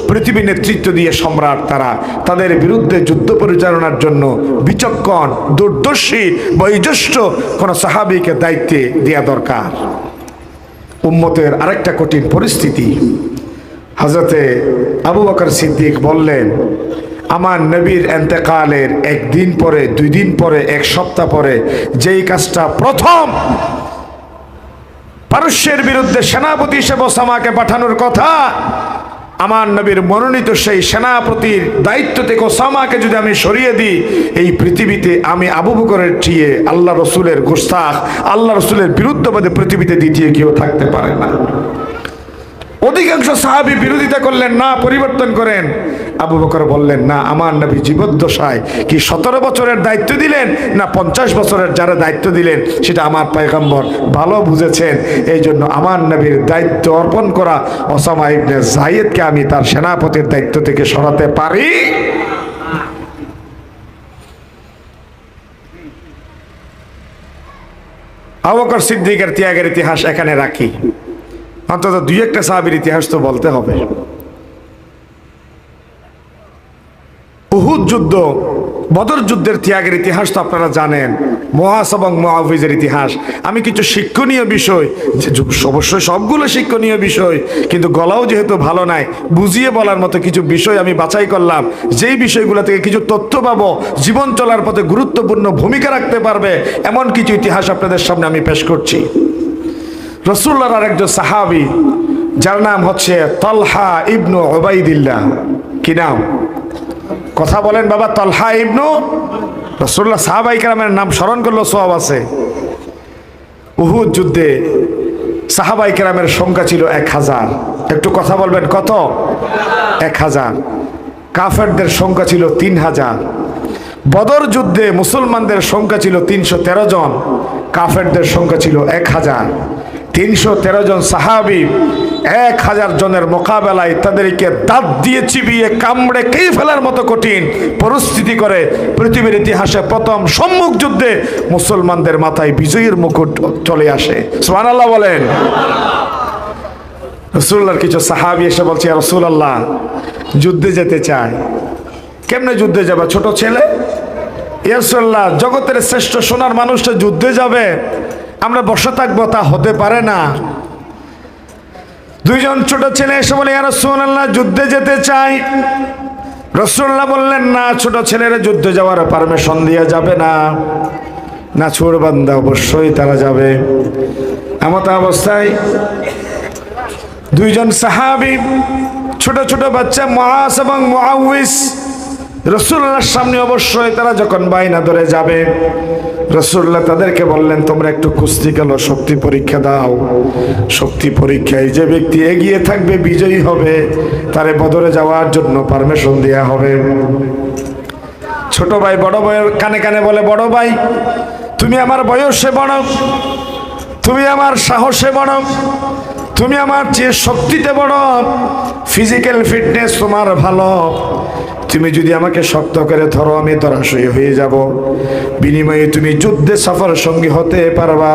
পৃথিবী নেতৃত্ব দিয়ে সম্রাট, তারা তাদের বিরুদ্ধে যুদ্ধ পরিচালনার জন্য বিচক্ষণ, দূরদর্শী, বয়োজ্যেষ্ঠ কোন সাহাবীকে দায়িত্বে দেয়া দরকার। উম্মতের আরেকটা কঠিন পরিস্থিতি। হযরতে আবু বকর সিদ্দিক বললেন, আমার নবীর ইন্তেকালের একদিন পরে, 2 দিন পরে, 1 সপ্তাহ পরে যেই কাজটা প্রথম পারস্যের বিরুদ্ধে সেনাপতি হিসেবে ওসামাকে পাঠানোর কথা, আমার নবীর মনোনীত সেই সেনাপতির দায়িত্ব থেকে ওসামাকে যদি আমি সরিয়ে দিই, এই পৃথিবীতে আমি আবু বকরের চেয়ে আল্লাহ রসুলের গোস্তাখ, আল্লাহ রসুলের বিরুদ্ধবাদী পৃথিবীতে দ্বিতীয় কেউ থাকতে পারে না। অধিকাংশ সাহাবী বিরোধিতা করলেন, না পরিবর্তন করেন। আবু বকর বললেন, না, আমার নবী জীবদ্দশায় কি 17 বছরের দায়িত্ব দিলেন না 50 বছরের যারা দায়িত্ব দিলেন সেটা আমার পয়গম্বর ভালো বুঝেছেন। এই জন্য আমার নবীর দায়িত্ব অর্পণ করা ওসামা ইবনে যায়েদকে আমি তার সেনাপতির দায়িত্ব থেকে সরাতে পারি। আবু বকর সিদ্দিকের ত্যাগের ইতিহাস এখানে রাখি, অন্তত 2-1টা সাহাবীর ইতিহাস তো বলতে হবে। উহুদ যুদ্ধ, বদর যুদ্ধের ত্যাগের ইতিহাস তো আপনারা জানেন, মুআজ এবং মুআউযের ইতিহাস। আমি কিছু শিক্ষণীয় বিষয়, অবশ্যই সবগুলো শিক্ষণীয় বিষয়, কিন্তু গলাও যেহেতু ভালো নাই, বুঝিয়ে বলার মতো কিছু বিষয় আমি বাছাই করলাম, যেই বিষয়গুলো থেকে কিছু তথ্য পাবো, জীবন চলার পথে গুরুত্বপূর্ণ ভূমিকা রাখতে পারবে, এমন কিছু ইতিহাস আপনাদের সামনে আমি পেশ করছি। রাসূলুল্লাহর আরেকজন সাহাবী যার নাম হচ্ছে তালহা ইবনু উবাইদিল্লাহ। কি নাম? কথা বলেন বাবা। তালহা ইবনু, রাসূলুল্লাহ সাহাবায়ে কেরামের নাম স্মরণ করলো সওয়াব আছে। উহুদ যুদ্ধে সাহাবায়ে কেরামের সংখ্যা ছিল 1000। একটু কথা বলবেন, কত? 1000। কাফেরদের সংখ্যা ছিল 3000। বদর যুদ্ধে মুসলমানদের সংখ্যা ছিল 313 জন, কাফেরদের সংখ্যা ছিল 1000। 313 জন সাহাবী 1000 জনের মোকাবেলায় তাদেরকে দাঁত দিয়ে চিবিয়ে কামড়ে খেয়ে ফেলার মতো কঠিন পরিস্থিতি করে পৃথিবীর ইতিহাসে প্রথম সম্মুখ যুদ্ধে মুসলমানদের মাথায় বিজয়ের মুকুট চলে আসে। সুবহানাল্লাহ বলেন। রাসূলুল্লাহর কিছু সাহাবী এসে বলছে, ইয়া রাসূলুল্লাহ, যুদ্ধে যেতে চায়। কেমনে যুদ্ধে যাবে? ছোট ছেলে। ইয়া রাসূলুল্লাহ, জগতের শ্রেষ্ঠ সোনার মানুষটা যুদ্ধে যাবে, আমরা বসে থাকবো? তা হতে পারে না। 2 জন ছোট ছেলে এসে বলে, ইয়া রাসূলুল্লাহ, যুদ্ধে যেতে চাই। রাসূলুল্লাহ বললেন, না, ছোট ছেলেরা যুদ্ধে যাওয়ার পারমিশন দেওয়া যাবে না, না চোরবান্দা, অবশ্যই তারা যাবে। এমত অবস্থায় 2 জন সাহাবী, ছোট ছোট বাচ্চা মুআজ এবং মুআউযিস, রাসূলুল্লাহর সামনে অবশ্যই তারা যখন বাইনা ধরে যাবে, রাসূলুল্লাহ তাদেরকে বললেন, তোমরা একটু কুস্তি খেলো, শক্তি পরীক্ষা দাও। শক্তি পরীক্ষায় যে ব্যক্তি এগিয়ে থাকবে, বিজয়ী হবে, তারে বদরে যাওয়ার জন্য পারমিশন দেয়া হবে। ছোট ভাই বড় ভাইয়ের কানে কানে বলে, বড় ভাই তুমি আমার বয়সে বড়, তুমি আমার সাহসে বড়, তুমি আমার চেয়ে শক্তিতে বড়, ফিজিক্যাল ফিটনেস তোমার ভালো, তুমি যদি আমাকে শক্ত করে ধরো আমি ধরাশয়ী হয়ে যাব, বিনিময়ে তুমি যুদ্ধে সফর সঙ্গী হতে পারবা,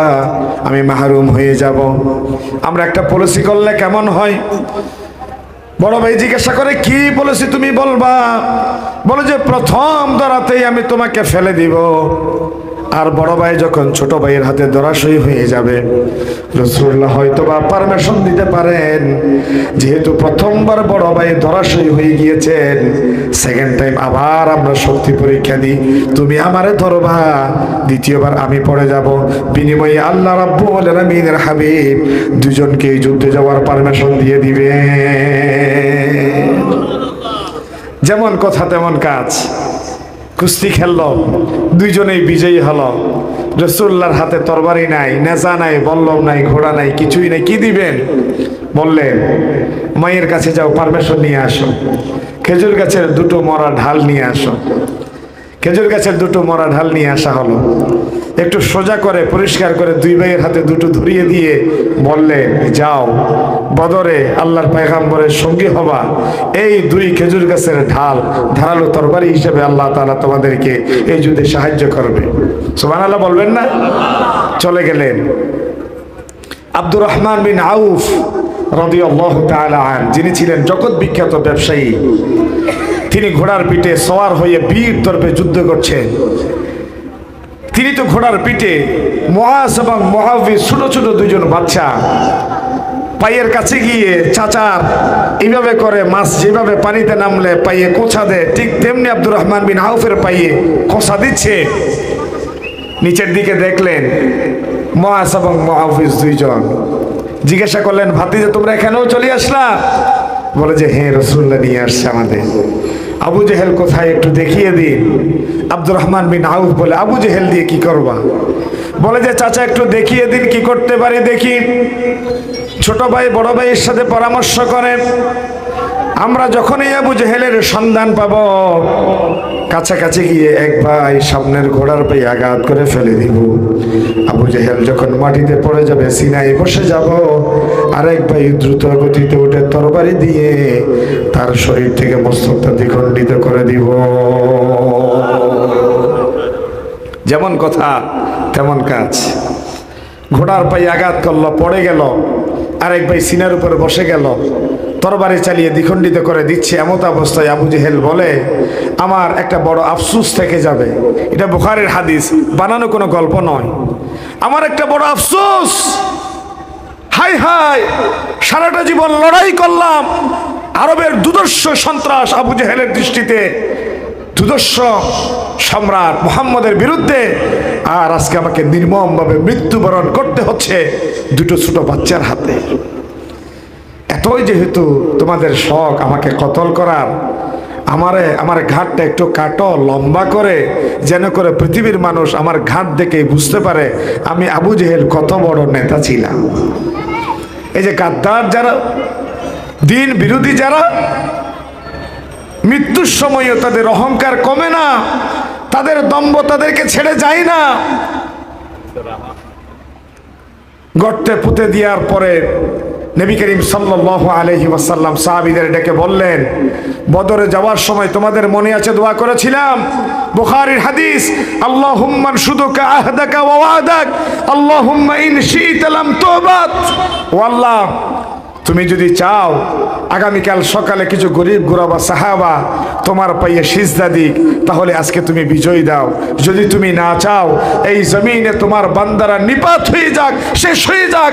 আমি মাহরুম হয়ে যাব। আমরা একটা পলিসি করলে কেমন হয়? বড় ভাই জিজ্ঞাসা করে, কি পলিসি তুমি বলবা? বলে যে প্রথম ধরাতেই আমি তোমাকে ফেলে দিব, আর বড় ভাই যখন ছোট ভাইয়ের হাতে ধরাশয়ী হয়ে যাবে, রাসূলুল্লাহ হয়তো বা পারমিশন দিতে পারেন, যেহেতু প্রথমবার বড় ভাই ধরাশয়ী হয়ে গিয়েছেন, সেকেন্ড টাইম আবার আমরা শক্তি পরীক্ষা দিই, তুমি আমারে ধরবা, দ্বিতীয়বার আমি পড়ে যাব, বিনিময়ে আল্লাহ রাব্বুল আলামিনের হাবিব দুজনকে যুদ্ধে যাওয়ার পারমিশন দিয়ে দিবে। যেমন কথা তেমন কাজ। কুস্তি খেললো, দুইজনেই বিজয়ী হলো। রাসূলুল্লাহর হাতে তরবারি নাই, নেজা নাই, বল্লম নাই, ঘোড়া নাই, কিছুই নাই, কি দিবেন? বললেন মায়ের কাছে যাও, পারমিশন নিয়ে আসো, খেজুর গাছের দুটো মরা ঢাল নিয়ে আসো। খেজুর গাছের দুটো মরা ঢাল নিয়ে আসা হলো, একটু সোজা করে পরিষ্কার করে দুই ভাইয়ের হাতে দুটো ধরিয়ে দিয়ে বললেন, যাও বদরে আল্লাহর পয়গম্বরের সঙ্গী হবা, এই দুই খেজুর গাছের ঢাল ধারালো তরবারি হিসেবে আল্লাহ তাআলা তোমাদেরকে এই যুদ্ধে সাহায্য করবে। সুবহানাল্লাহ বলবেন না? চলে গেলেন। আব্দুর রহমান বিন আউফ রাদিয়াল্লাহু তাআলা আন, যিনি ছিলেন জগৎ বিখ্যাত ব্যবসায়ী, তিনি ঘোড়ার পিঠে সওয়ার হয়ে বীর দর্পে যুদ্ধ করছেন। তিনি তো ঘোড়ার পিঠে, মুআজ এবং মুআবিজ ছোট ছোট দুইজন বাচ্চা পায়ের কাছে গিয়ে চাচার এইভাবে করে মাছ যেভাবে পানিতে নামলে পায়ে কোছা দেয়, ঠিক তেমনি আব্দুর রহমান বিন আউফের পায়ে কোছা দিচ্ছে। নিচের দিকে দেখলেন মুআজ এবং মুআবিজ দুইজন। জিজ্ঞাসা করলেন, ভাতিজা তোমরা এখানেও চলে আসলা? বলে যে হ্যাঁ, রাসূলুল্লাহ নিয়ে আসছে আমাদের। আবু জেহেল কোথায় একটু দেখিয়ে দিন। আব্দুর রহমান বিন আউফ বলে, আবু জেহেল দিয়ে কি করবা? বলে যে চাচা একটু দেখিয়ে দিন কি করতে পারি দেখি। ছোট ভাই বড় ভাইয়ের সাথে পরামর্শ করেন, আমরা যখনই আবু জেহেলের সন্ধান পাব, কাছাকাছি গিয়ে এক ভাই সামনের ঘোড়ার পায়ে আঘাত করে ফেলে দিব। আবু জেহেল যখন মাটিতে পড়ে যাবে সিনায় বসে যাব, আরেক ভাই দ্রুত গতিতে উঠে তরবারি দিয়ে তার শরীর থেকে মস্তকটা দ্বিখণ্ডিত করে দিব। যেমন কথা তেমন কাজ। ঘোড়ার পায়ে আঘাত করলো, পড়ে গেল, আরেক ভাই সিনার উপর বসে গেল, তরবারি চালিয়ে দ্বিখণ্ডিত করে দিচ্ছে। এমত অবস্থায় আবু জেহেল বলে, আমার একটা বড় আফসোস থেকে যাবে। এটা বুখারীর হাদিস, বানানো কোনো গল্প নয়। আমার একটা বড় আফসোস, হাই হাই, সারাটা জীবন লড়াই করলাম আরবের দুর্ধর্ষ সন্ত্রাস আবু জেহেলের দৃষ্টিতে দুর্ধর্ষ সম্রাট মুহাম্মদের বিরুদ্ধে, আর আজকে আমাকে নির্মমভাবে মৃত্যুবরণ করতে হচ্ছে দুটো ছোট বাচ্চার হাতে। এতই যেহেতু তোমাদের শখ আমাকে কতল করার, আমার ঘাটটা একটু কাটো, লম্বা করে, যেন করে পৃথিবীর মানুষ আমার ঘাট দেখে বুঝতে পারে আমি আবু জেহেল কত বড় নেতা ছিলাম। এই যে গাদ্দার যারা, দিন বিরোধী যারা, মৃত্যুর সময়ও তাদের অহংকার কমে না, তাদের দম্ভ তাদেরকে ছেড়ে যায় না। গর্তে পুঁতে দেওয়ার পরে নবী করিম সাল্লাল্লাহু আলাইহি ওয়াসাল্লাম সাহাবীদের ডেকে বললেন, বদরে যাওয়ার সময় তোমাদের মনে আছে দোয়া করেছিলাম, বুখারীর হাদিস, আল্লাহুম্মা আনশুদুকা আহদাকা ওয়া ওয়াদাক, আল্লাহুম্মা ইন শি'তা লাম তুবাত। ও আল্লাহ, তুমি যদি চাও আগামীকাল সকালে কিছু গরিব গুরবা সাহাবা তোমার পায়ে সিজদা দিক, তাহলে আজকে তুমি বিজয় দাও। যদি তুমি না চাও এই জমিনে তোমার বান্দারা নিপাত হয়ে যাক, শেষ হয়ে যাক,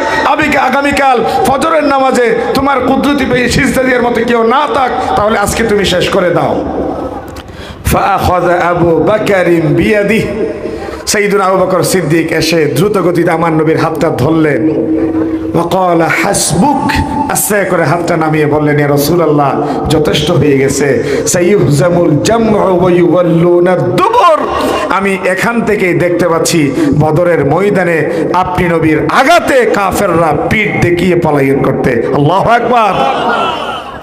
আগামীকাল ফজরের নামাজে তোমার কুদরতি পায়ে সিজদা দেওয়ার মতো কেউ না থাক, তাহলে আজকে তুমি শেষ করে দাও। ফাআখাযা আবু বকর বিয়াদিহি, সাইয়্যিদুনা আবু বকর সিদ্দিক এসে দ্রুত গতিতে আমার নবীর হাতটা ধরলেন। ওয়াকাল হাসবুক, আস্তে করে হাতটা নামিয়ে বললেন, ইয়া রাসূলুল্লাহ যথেষ্ট হয়ে গেছে, সাইয়ুহজামুল জামউ ওয়া ইউওয়াল্লুনা দুবুর। আমি এখান থেকেই দেখতে পাচ্ছি বদরের ময়দানে আপনি নবীর আঘাতে কাফেররা পিঠ দেখিয়ে পলায়ন করতে। আল্লাহু আকবার!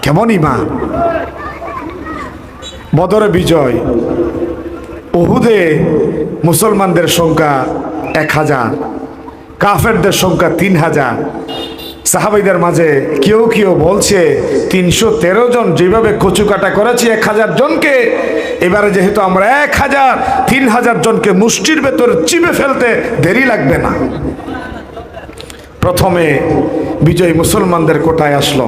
কেমন ঈমান! বদরে বিজয়, উহুদে মুসলমানদের সংখ্যা 1000, কাফেরদের সংখ্যা 3000। সাহাবাইদের মাঝে কেউ কেউ বলছে 313 জন যেভাবে কচুকাটা করেছি 1000 জনকে, এবারে যেহেতু আমরা 3000 জনকে মুষ্টির ভেতর চিপে ফেলতে দেরি লাগবে না। প্রথমে বিজয় মুসলমানদের কোটায় আসলো।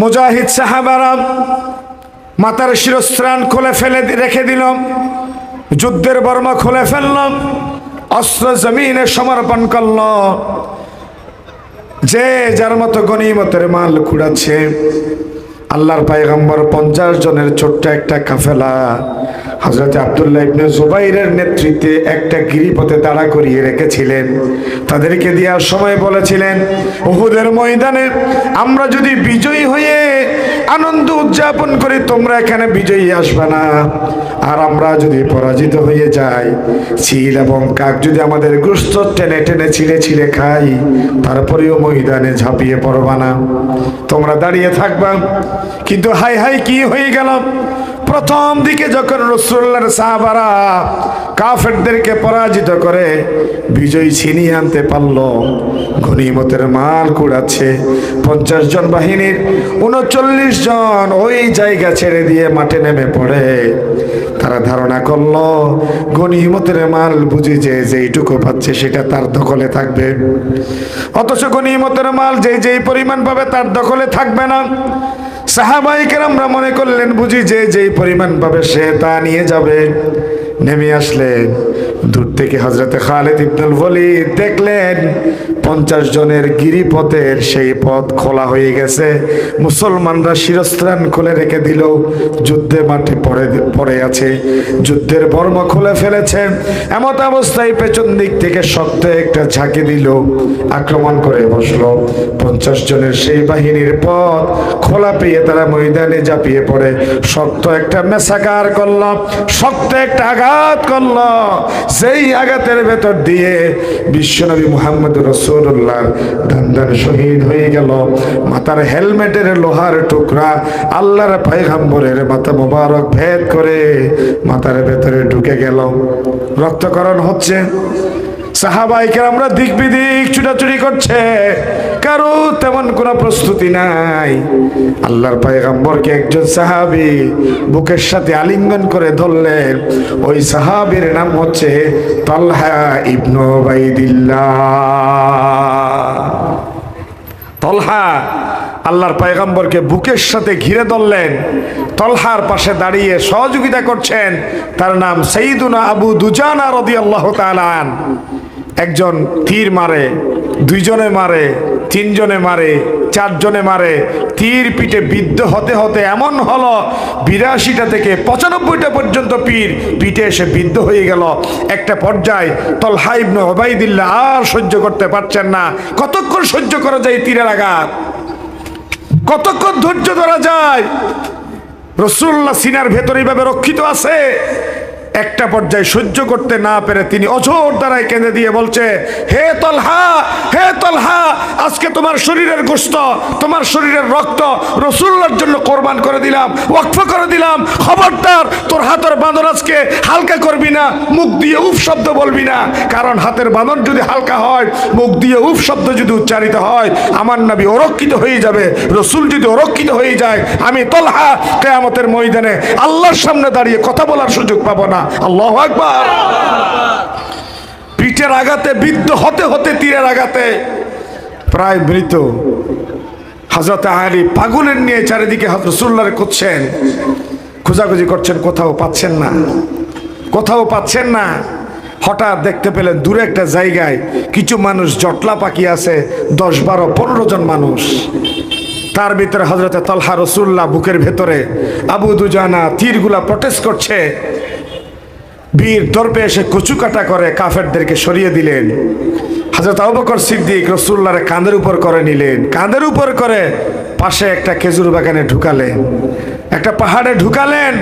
মুজাহিদ সাহাবারা মাথার শিরস্ত্রাণ খুলে ফেলে রেখে দিল, যুদ্ধের বর্মা খুলে ফেলল, অস্ত্র জমিনে সমর্পণ করল। যে যার মতো গনিমতের মাল কুড়াচ্ছে। আল্লাহর পয়গম্বর 50 জনের ছোট্ট একটা কাফেলা হযরত আব্দুল্লাহ ইবনে জুবাইরের নেতৃত্বে একটা গিরিপথে দাঁড়া করিয়ে রেখেছিলেন। তাদেরকে দেওয়ার সময় বলেছিলেন, উহুদের ময়দানে আমরা যদি বিজয়ী হয়ে আনন্দ উদযাপন করি, তোমরা এখানে বিজয়ী আসবে না। আর আমরা যদি পরাজিত হয়ে যাই, চিল এবং কাক যদি আমাদের গোশত টেনে টেনে ছিঁড়ে ছিঁড়ে খাই, তারপরেও ময়দানে ঝাঁপিয়ে পড়বা না, তোমরা দাঁড়িয়ে থাকবা। কিন্তু হাই হাই কি হয়ে গেল! প্রথম দিকে যখন রাসূলুল্লাহর সাহাবারা কাফেরদেরকে পরাজিত করে বিজয় ছিনিয়ে আনতে পারল, গনিমতের মাল কুড়াচ্ছে, 50 জন বাহিনীর 39 জন ওই জায়গা ছেড়ে দিয়ে মাঠে নেমে পড়ে। তারা ধারণা করলো গনিমতের মাল বুঝি যে যেইটুকু পাচ্ছে সেটা তার দখলে থাকবে, অথচ গনিমতের মাল যেই পরিমাণ পাবে তার দখলে থাকবে না। সাহাবায়ে কেরামরা মনে করলেন বুঝি যে যেই পরিমাণ পাবে সে তা নিয়ে যাবে। নেমে আসলেন দূর থেকে হযরতে খালিদ ইবনুল ওয়ালিদ দেখলেন 50 জনের গিরিপথের সেই পথ খোলা হয়ে গেছে। মুসলমানরা শিরস্ত্রাণ খুলে রেখে দিল, যুদ্ধে মাঠে পড়ে আছে, যুদ্ধের বর্ম খুলে ফেলেছে। এমত অবস্থায় পেছন দিক থেকে শক্ত একটা ঝাঁকি দিল, আক্রমণ করে বসলো। 50 জনের সেই বাহিনীর পথ খোলা পেয়ে তারা ময়দানে ঝাঁপিয়ে পড়ে শক্ত একটা মেসাকার করল, শক্ত একটা আঘাত করল। সেই আঘাতের ভেতর দিয়ে বিশ্বনবী মুহাম্মদ রাসূলুল্লাহ দান শহীদ হয়ে গেল। মাথার হেলমেটের লোহার টুকরা আল্লাহর পয়গম্বরের মাথা মোবারক ভেদ করে মাথার ভেতরে ঢুকে গেল, রক্তকরণ হচ্ছে। সাহাবায়ে কেরামরা দিক বিদিক ছুটাছুটি করছে, কারো তেমন কোনো প্রস্তুতি নাই। আল্লাহর পয়গম্বরকে একজন সাহাবী বুকের সাথে আলিঙ্গন করে ধরলেন। ওই সাহাবীর নাম হচ্ছে তালহা ইবনে উবাইদিল্লাহ। তালহা আল্লাহর পয়গম্বরকে বুকের সাথে ঘিরে ধরলেন। তালহার পাশে দাঁড়িয়ে সহযোগিতা করছেন, তার নাম সাইয়্যিদুনা আবু দুজানা রাদিয়াল্লাহু তাআলা। একজন তীর মারে, 2 জনে মারে, 3 জনে মারে, 4 জনে মারে। তীর পিঠে বিদ্ধ হতে হতে এমন হলো 82টা থেকে 95টা পর্যন্ত পিঠে এসে বিদ্ধ হয়ে গেল। একটা পর্যায়ে তালহা ইবনে উবাইদিল্লাহ আর সহ্য করতে পারছেন না। কতক্ষণ সহ্য করা যায় তীরের আঘাত? কতক্ষণ ধৈর্য ধরা যায়? রাসূলুল্লাহ সিনার ভেতরে এইভাবে রক্ষিত আছে। একটা পর্যায়ে সহ্য করতে না পেরে তিনি অঝোর দ্বারায় কেঁদে দিয়ে বলছে, হে তালহা, হে তালহা, আজকে তোমার শরীরের গোশত, তোমার শরীরের রক্ত রাসূলুল্লাহর জন্য কোরবান করে দিলাম, ওয়াকফ করে দিলাম। খবরদার তোর হাতের বাঁধন আজকে হালকা করবি না, মুখ দিয়ে উফ শব্দ বলবি না। কারণ হাতের বাঁধন যদি হালকা হয়, মুখ দিয়ে উফ শব্দ যদি উচ্চারিত হয়, আমার নবী অরক্ষিত হয়ে যাবে। রাসূল যদি অরক্ষিত হয়ে যায়, আমি তালহা কিয়ামতের ময়দানে আল্লাহর সামনে দাঁড়িয়ে কথা বলার সুযোগ পাবো না। আল্লাহু আকবার। পিঠের আঘাতে বিদ্ধ হতে হতে তীরের আঘাতে প্রায় মৃত। হযরত আলী পাগলের নিয়ে চারিদিকে রাসূলুল্লাহকে খুঁজছেন, খোঁজাখুঁজি করছেন, কোথাও পাচ্ছেন না, কোথাও পাচ্ছেন না। হঠাৎ দেখতে পেলেন দূরে একটা জায়গায় কিছু মানুষ জটলা পাকি আছে, 10, 12, 15 জন মানুষ। তার ভিতরে হযরত তালহা রাসূলুল্লাহ বুকের ভেতরে, আবু দুজানা তীরগুলা প্রটেস্ট করছে। বীর দর্পে এসে কচু কাটা করে কাফেরদেরকে সরিয়ে দিলেন। হযরত আবু বকর সিদ্দিক রাসূলুল্লাহর কাঁধের উপর করে নিলেন, কাঁধের উপর করে পাশে একটা খেজুর বাগানে ঢুকালেন, একটা পাহাড়ে ঢুকালেন।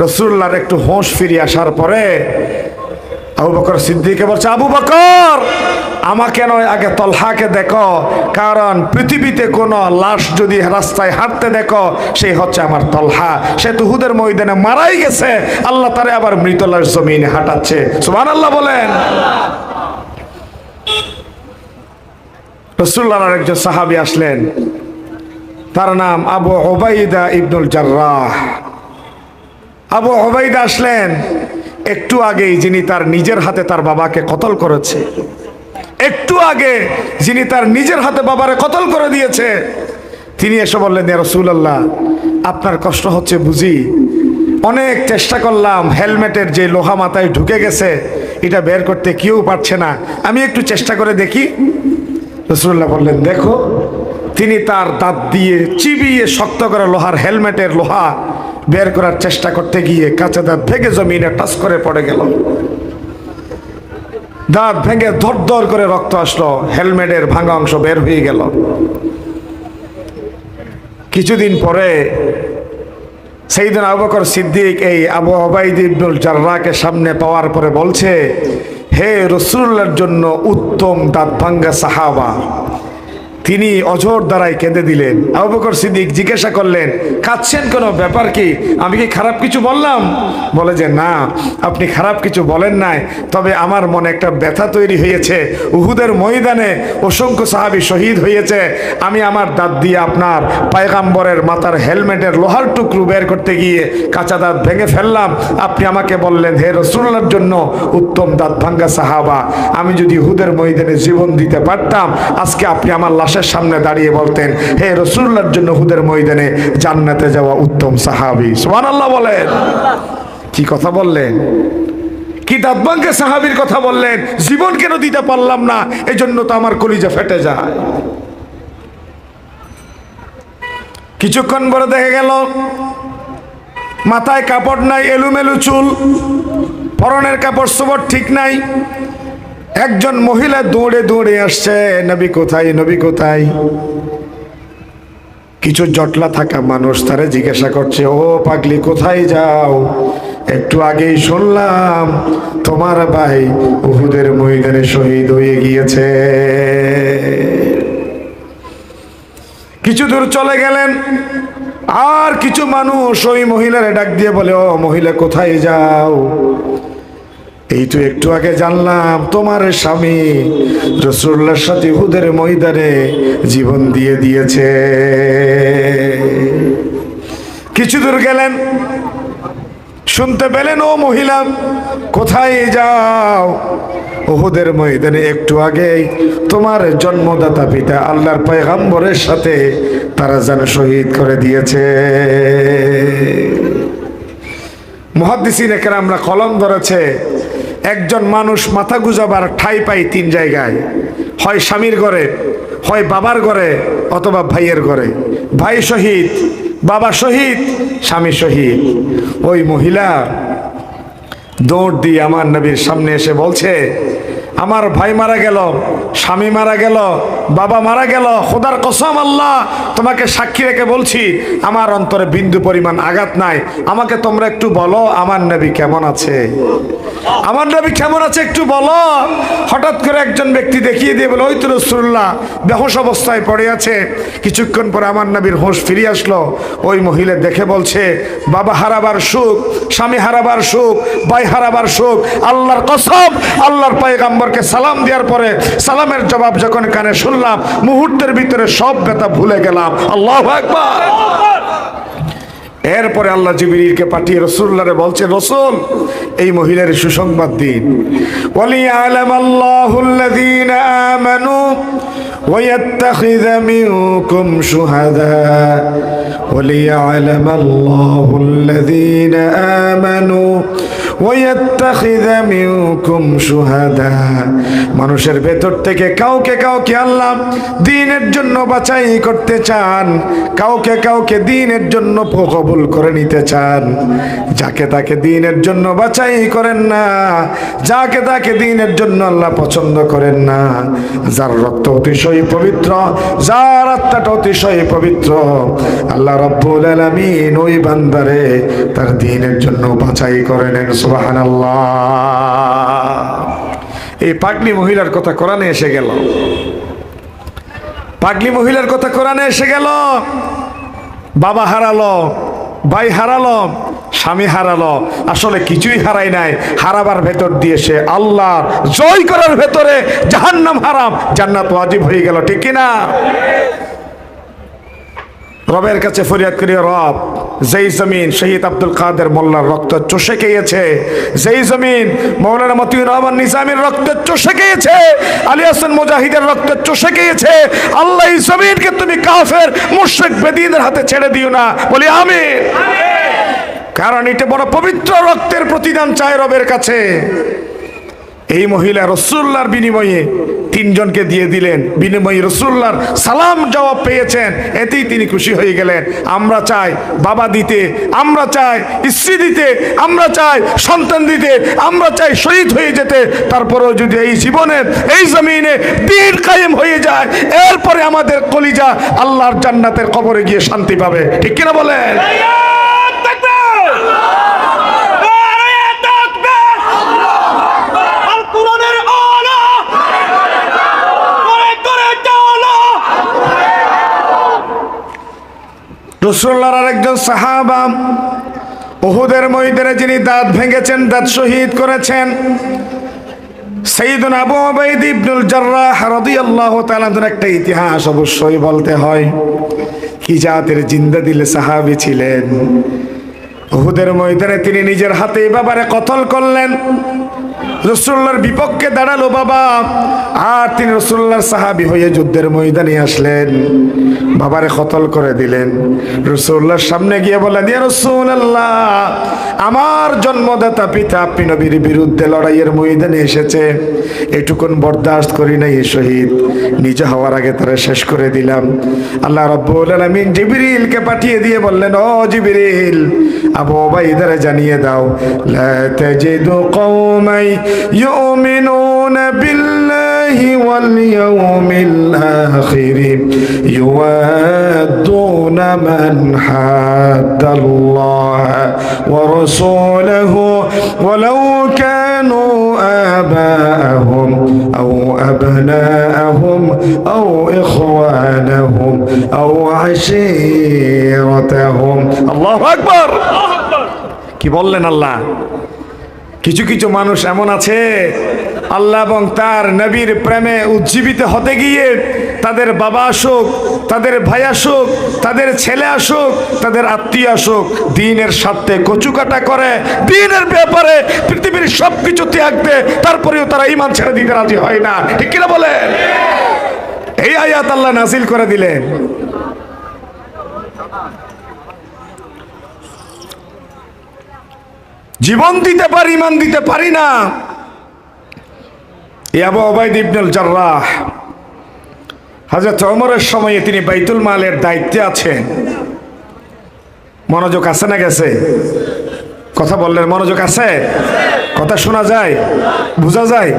রাসূলুল্লাহর একটু হোশ ফিরে আসার পরে আবু বকর সিদ্দিককে বলছে, আবু বকর আমাকে নয়, আগে তলহাকে দেখো, কারণ পৃথিবীতে কোনো লাশ যদি রাস্তায় হাঁটতে দেখো সেই হচ্ছে আমার তলহা। সে তো উহুদের ময়দানে মারাই গেছে, আল্লাহ তারে আবার মৃত লাশ জমিনে হাঁটাচ্ছে। সুবহানাল্লাহ বলেন। রাসূলুল্লাহর একজন সাহাবী আসলেন, তার নাম আবু উবাইদা ইবনুল জাররাহ। আবু উবাইদা আসলেন একটু আগেই, যিনি তার নিজের হাতে তার বাবাকে কতল করেছে, একটু আগে যিনি তার নিজের হাতে বাবারে কতল করে দিয়েছে, তিনি এসে বললেন, ইয়া রাসূলুল্লাহ আপনার কষ্ট হচ্ছে বুঝি, অনেক চেষ্টা করলাম, হেলমেটের যে লোহা মাথায় ঢুকে গেছে এটা বের করতে কেউ পারছে না, আমি একটু চেষ্টা করে দেখি। রাসূলুল্লাহ বললেন, দেখো। তিনি তার দাঁত দিয়ে চিবিয়ে শক্ত করে লোহার হেলমেটের লোহা বের করার চেষ্টা করতে গিয়ে কাঁচা দাঁত ভেঙে জমিনে টাচ করে পড়ে গেল। দাঁত ভেঙে ধর করে রক্ত আসলো, হেলমেটের ভাঙা অংশ বের হয়ে গেল। কিছুদিন পরে সাইয়েদনা আবু বকর সিদ্দিক এই আবু উবাইদা ইবনুল জাররাহকে সামনে পাওয়ার পরে বলছে, হে রাসূলুল্লাহর জন্য উত্তম দাঁত ভাঙ্গা সাহাবা। তিনি অঝোর দ্বারাই কেঁদে দিলেন। আবু বকর সিদ্দিক জিজ্ঞাসা করলেন, কাঁদছেন কোনো ব্যাপার কি? আমি কি খারাপ কিছু বললাম? বলে যে না, আপনি খারাপ কিছু বলেন নাই, তবে আমার মনে একটা ব্যথা তৈরি হয়েছে। উহুদের ময়দানে অসংখ্য সাহাবী শহীদ হয়েছে, আমি আমার দাঁত দিয়ে আপনার পয়গম্বরের মাথার হেলমেটের লোহার টুকরো বের করতে গিয়ে কাঁচা দাঁত ভেঙে ফেললাম। আপনি আমাকে বললেন, হে রাসূলুল্লাহর জন্য উত্তম দাঁত ভাঙ্গা সাহাবা। আমি যদি উহুদের ময়দানে জীবন দিতে পারতাম, আজকে আপনি আমার লাশের সামনে দাঁড়িয়ে বলতেন, হে রাসূলুল্লাহর জন্য উহুদের ময়দানে জান্নাতে যাওয়া উত্তম সাহাবী। সুবহানাল্লাহ বলেন। কি কথা বললেন, কি দাঁত ভাঙ্গা সাহাবীর কথা বললেন। জীবন কেন দিতে পারলাম না, এজন্য তো আমার কলিজা ফেটে যায়। কিছুক্ষণ পরে দেখা গেল মাথায় কাপড় নাই, এলোমেলো চুল, পরনের কাপড় সবর ঠিক নাই। একজন মহিলা দৌড়ে দৌড়ে আসছে, নবী কোথায়, নবী কোথায়? কিছু জটলা থাকা মানুষ তারে জিজ্ঞাসা করছে, ও পাগলি কোথায় যাও? একটু আগেই শুনলাম তোমার ভাই উহুদের ময়দানে শহীদ হয়ে গিয়েছে। কিছু দূর চলে গেলেন, আর কিছু মানুষ ওই মহিলারে ডাক দিয়ে বলে, ও মহিলা কোথায় যাও? এই তো একটু আগে জানলাম তোমার স্বামী রাসূলুল্লাহর সাথে উহুদের ময়দানে জীবন দিয়ে দিয়েছে। কিছু দূর গেলেন, শুনতে পেলেন, ও মহিলা কোথায় যাও? উহুদের ময়দানে একটু আগেই তোমার জন্মদাতা পিতা আল্লাহর পয়গম্বরের সাথে তারা যেন শহীদ করে দিয়েছে। মুহাদ্দিসিনে কেরামরা কলম ধরেছে, একজন মানুষ মাথা গুজাবার ঠাঁই পায় তিন জায়গায়, হয় স্বামীর ঘরে, হয় বাবার ঘরে, অথবা ভাইয়ের ঘরে। ভাই শহীদ, বাবা শহীদ, স্বামী শহীদ। ওই মহিলা দৌড় দিয়ে আমার নবীর সামনে এসে বলছে, আমার ভাই মারা গেল, স্বামী মারা গেল, বাবা মারা গেল, খোদার কসম আল্লাহ তোমাকে সাক্ষী রেখে বলছি আমার অন্তরে বিন্দু পরিমাণ আঘাত নাই। আমাকে তোমরা একটু বলো আমার নবী কেমন আছে, আমার নবী কেমন আছে একটু বলো। হঠাৎ করে একজন ব্যক্তি দেখিয়ে দিয়ে বলে, ওই তো রাসূলুল্লাহ বেহুশ অবস্থায় পড়ে আছে। কিছুক্ষণ পরে আমার নবীর হোশ ফিরে আসলো। ওই মহিলা দেখে বলছে, বাবা হারাবার সুখ, স্বামী হারাবার সুখ, ভাই হারাবার সুখ, আল্লাহর কসম আল্লাহর পয়গম্বরকে সালাম দেওয়ার পরে সালামের জবাব যখন কানে শুনলাম, মুহূর্তের ভিতরে সব ব্যথা ভুলে গেলাম। আল্লাহু আকবার। এরপরে আল্লাহ জিবরিলকে পাঠিয়ে রাসূলুল্লাহরে বলছে, রাসূল এই মহিলার সুসংবাদ দিন। ওয়ালিয়ালামাল্লাহুল্লাযীনা আমানু ওয়ায়াত্তাখিযা মিনকুম শুহাদা ওয়ালিয়ালামাল্লাহুল্লাযীনা আমানু ওয়ায়াত্তাখিযা মিনকুম শুহাদা। মানুষের ভেতর থেকে কাউকে কাউকে আল্লাহ দ্বীনের জন্য বাছাই করতে চান, কাউকে কাউকে দ্বীনের জন্য কবুল করে নিতে চান। যাকে তাকে দ্বীনের জন্য বাছাই করেন না, যাকে তাকে দ্বীনের জন্য আল্লাহ পছন্দ করেন না। যার রক্ত অতিশয় পবিত্র, যার আত্মাটা অতিশয় পবিত্র, আল্লাহ রাব্বুল আলামিন ওই বান্দারে তার দ্বীনের জন্য বাছাই করে নেন। সুবহানাল্লাহ। এই পাগলি মহিলার কথা কোরআনে এসে গেল। পাগলি মহিলার কথা কোরআনে এসে গেল। বাবা হারালো, ভাই হারালো, স্বামী হারালো, আসলে কিছুই হারাই নাই। হারাবার ভেতর দিয়ে সে আল্লাহ জয় করার ভেতরে জাহান্নাম হারাম, জান্নাত ওয়াজিব হয়ে গেল। ঠিক কিনা? রবের কাছে ফরিয়াদ করি, রব যেই জমিন শহীদ আব্দুল কাদের মোল্লার রক্ত চষে খেয়েছে, যেই জমিন মৌলানা মতিউর রহমান নিজামীর রক্ত চষে খেয়েছে, আলী হাসান মুজাহিদের রক্ত চষে খেয়েছে, আল্লাহ এই জমিনকে তুমি কাফের মুশরিক বেদীনের হাতে ছেড়ে দিও না। বলি আমিন। কারণ এটা বড় পবিত্র রক্তের প্রতিদান চায় রবের কাছে। এই মহিলা রাসূলুল্লাহর বিনিময়ে তিনজনকে দিয়ে দিলেন, বিনিময়ে রাসূলুল্লাহর সালাম জবাব পেয়েছেন, এতেই তিনি খুশি হয়ে গেলেন। আমরা চাই বাবা দিতে, আমরা চাই স্ত্রী দিতে, আমরা চাই সন্তান দিতে, আমরা চাই শহীদ হয়ে যেতে। তারপরেও যদি এই জীবনের এই জমিনে দ্বীন কায়েম হয়ে যায়, এরপরে আমাদের কলিজা আল্লাহর জান্নাতের কবরে গিয়ে শান্তি পাবে। ঠিক কিনা বলেন? রাসূলুল্লাহর আরেকজন সাহাবা উহুদের ময়দানে যিনি দাঁত ভেঙেছেন, দাঁত শহীদ করেছেন, সাইয়্যিদুনা আবু উবাইদ ইবনুল জাররাহ রাদিয়াল্লাহু তাআলা এর একটা ইতিহাস অবশ্যই বলতে হয়। কি জাতের জিন্দা দিলে সাহাবী ছিলেন। উহুদের ময়দানে তিনি নিজের হাতে বাবারে কতল করলেন। রাসূলুল্লাহর বিপক্ষে দাঁড়ালো বাবা, আর তিনি রাসূলুল্লাহর সাহাবী হয়ে যুদ্ধের ময়দানে আসলেন, বাবারে কতল করে দিলেন। রাসূলুল্লাহর সামনে গিয়ে বললেন, ইয়া রাসূলুল্লাহ, আমার জন্মদাতা পিতা আপনি নবীর বিরুদ্ধে লড়াইয়ের ময়দানে এসেছে, এটুকুন বরদাস্ত করি নাই, শহীদ নিজে হওয়ার আগে তারা শেষ করে দিলাম। আল্লাহ রাব্বুল আলামিন জিবরিলকে পাঠিয়ে দিয়ে বললেন, ও জিবরিল, আবু উবাইদারে জানিয়ে দাও, লা তাজিদু কওমাই ইউমিনুনা বিল্লাহি ওয়াল ইয়াউমিল আখির ইউআদ্দুনা মান হাদ্দাল্লাহ ওয়া রাসূলাহু ওয়ালাউ কানু আবাআহুম আও আবনাআহুম আও ইখওয়ানাহুম আও আশীরাতাহুম। আল্লাহু আকবার। কি বললেন আল্লাহ? কিছু কিছু মানুষ এমন আছে, আল্লাহ এবং তার নবীর প্রেমে উজ্জীবিত হতে গিয়ে তাদের বাবা আসুক, তাদের ভাই আসুক, তাদের ছেলে আসুক, তাদের আত্মীয় আসুক, দ্বীনের স্বার্থে কচুকাটা করে, দ্বীনের ব্যাপারে পৃথিবীর সবকিছু ত্যাগ দেয়, তারপরেও তারা ঈমান ছেড়ে দিতে রাজি হয় না। ঠিক কিনা বলেন? এই আয়াত আল্লাহ নাযিল করে দিলেন। জীবন দিতে পারি, ঈমান দিতে পারি না। আবু উবাইদ ইবনুল জাররাহ হযরত ওমরের সময়ে তিনি বাইতুল মালের দায়িত্বে আছেন। মনোযোগ আছে না গেছে? কথা বললেন, মনোযোগ আছে? কথা শোনা যায়, বোঝা যায়?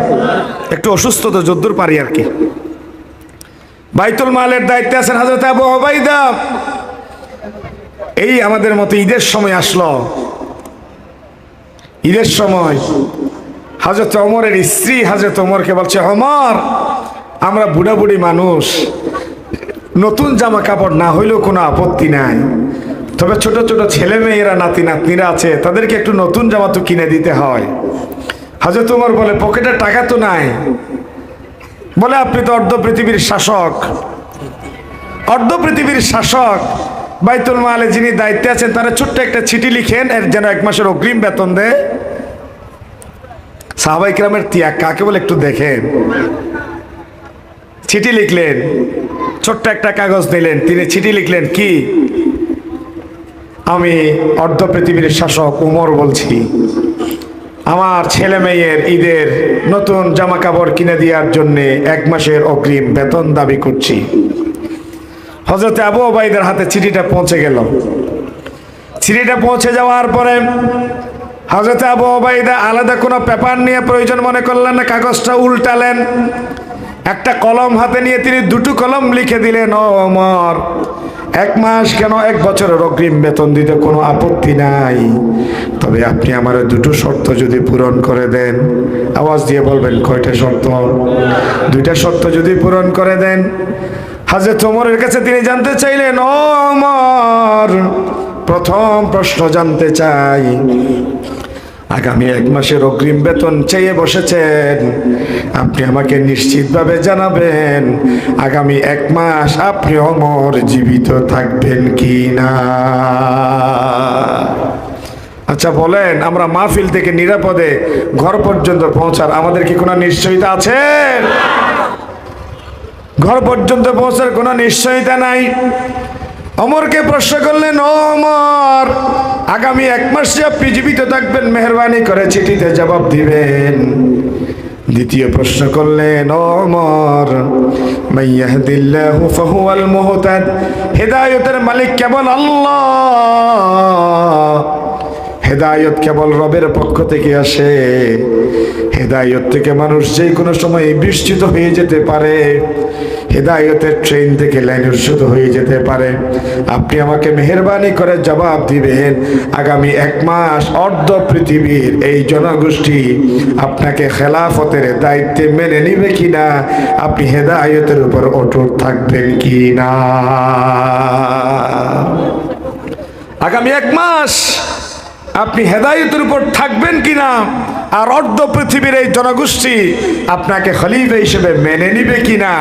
একটু অসুস্থ তো, যদ্দূর পারি আর কি। বাইতুল মালের দায়িত্বে আছেন হযরত আবু উবাইদা। এই আমাদের মতো ঈদের সময় আসলো, ঈদের সময় হযরত ওমরের স্ত্রী হযরত ওমরকে বলছে, ওমর, আমরা বুড়া বুড়ি মানুষ, নতুন জামা কাপড় না হইলেও কোনো আপত্তি নাই, তবে ছোট ছোট ছেলে মেয়েরা নাতি নাতনিরা আছে, তাদেরকে একটু নতুন জামা তো কিনে দিতে হয়। হযরত ওমর বলে, পকেটে টাকা তো নাই। বলে, আপনি তো অর্ধ পৃথিবীর শাসক, অর্ধ পৃথিবীর শাসক, বাইতুল মালে যিনি দায়িত্বে আছেন তারা ছোট্ট একটা চিঠি লিখেন, এর যেন 1 মাসের অগ্রিম বেতন দেয়। সাহাবায়ে কেরামের ত্যাগ কাকে বলে একটু দেখেন। চিঠি লিখলেন, ছোট্ট একটা কাগজ নিলেন, তিনি চিঠি লিখলেন, কি, আমি অর্ধ পৃথিবীর শাসক উমর বলছি, আমার ছেলে মেয়ের ঈদের নতুন জামা কাপড় কিনে দেওয়ার জন্য 1 মাসের অগ্রিম বেতন দাবি করছি। হযরত আবু উবাইদার হাতে চিঠিটা পৌঁছে গেল। চিঠিটা পৌঁছে যাওয়ার পরে হযরত আবু উবাইদা আলাদা কোনো পেপার নিয়ে প্রয়োজন মনে করলেন না, কাগজটা উল্টালেন, একটা কলম হাতে নিয়ে তিনি 2টো কলম লিখে দিলেন, ও ওমর, 1 মাস কেন 1 বছরের অগ্রিম বেতন দিতে কোনো আপত্তি নাই, তবে আপনি আমার 2টো শর্ত যদি পূরণ করে দেন। আওয়াজ দিয়ে বলবেন কয়টা শর্ত? 2টা শর্ত যদি পূরণ করে দেন। হযরত ওমরের কাছে তিনি জানতে চাইলেন, ও ওমর, প্রথম প্রশ্ন জানতে চাই, আগামী 1 মাসের অগ্রিম বেতন চেয়ে বসেছেন, আপনি আমাকে নিশ্চিতভাবে জানাবেন আগামী 1 মাস আপনি ওমর জীবিত থাকবেন কি না? আচ্ছা বলেন, আমরা মাহফিল থেকে নিরাপদে ঘর পর্যন্ত পৌঁছার আমাদের কি কোনো নিশ্চয়তা আছে? ঘর পর্যন্ত পৌঁছার কোনো নিশ্চয়তা নাই। ওমরকে প্রশ্ন করলেন, ও ওমর, আগামী 1 মাস যে আপনি জীবিত থাকবেন, মেহেরবানি করে চিঠিতে জবাব দিবেন। দ্বিতীয় প্রশ্ন করলেন, ও ওমর, মাইয়াহদিল্লাহু ফাহুয়াল মুহতাদ, হেদায়েতের মালিক কেবল আল্লাহ, হেদায়েত কেবল রবের পক্ষ থেকে আসে। হেদায়েত থেকে মানুষ যে কোনো সময় বিস্মিত হয়ে যেতে পারে, হেদায়েতের ট্রেন থেকে লাইনচ্যুত হয়ে যেতে পারে। আপনি আমাকে মেহেরবানি করে জবাব দিবেন আগামী 1 মাস অর্ধ পৃথিবীর এই জনগোষ্ঠী আপনাকে খেলাফতের দায়িত্বে মেনে নিবে কিনা, আপনি হেদায়েতের উপর অটুট থাকবেন কিনা। আগামী 1 মাস আপনি হেদায়েতের উপর থাকবেন কিনা, আর অর্ধ পৃথিবীর এই জনগোষ্ঠী আপনাকে খলিফা হিসেবে মেনে নিবে কিনা,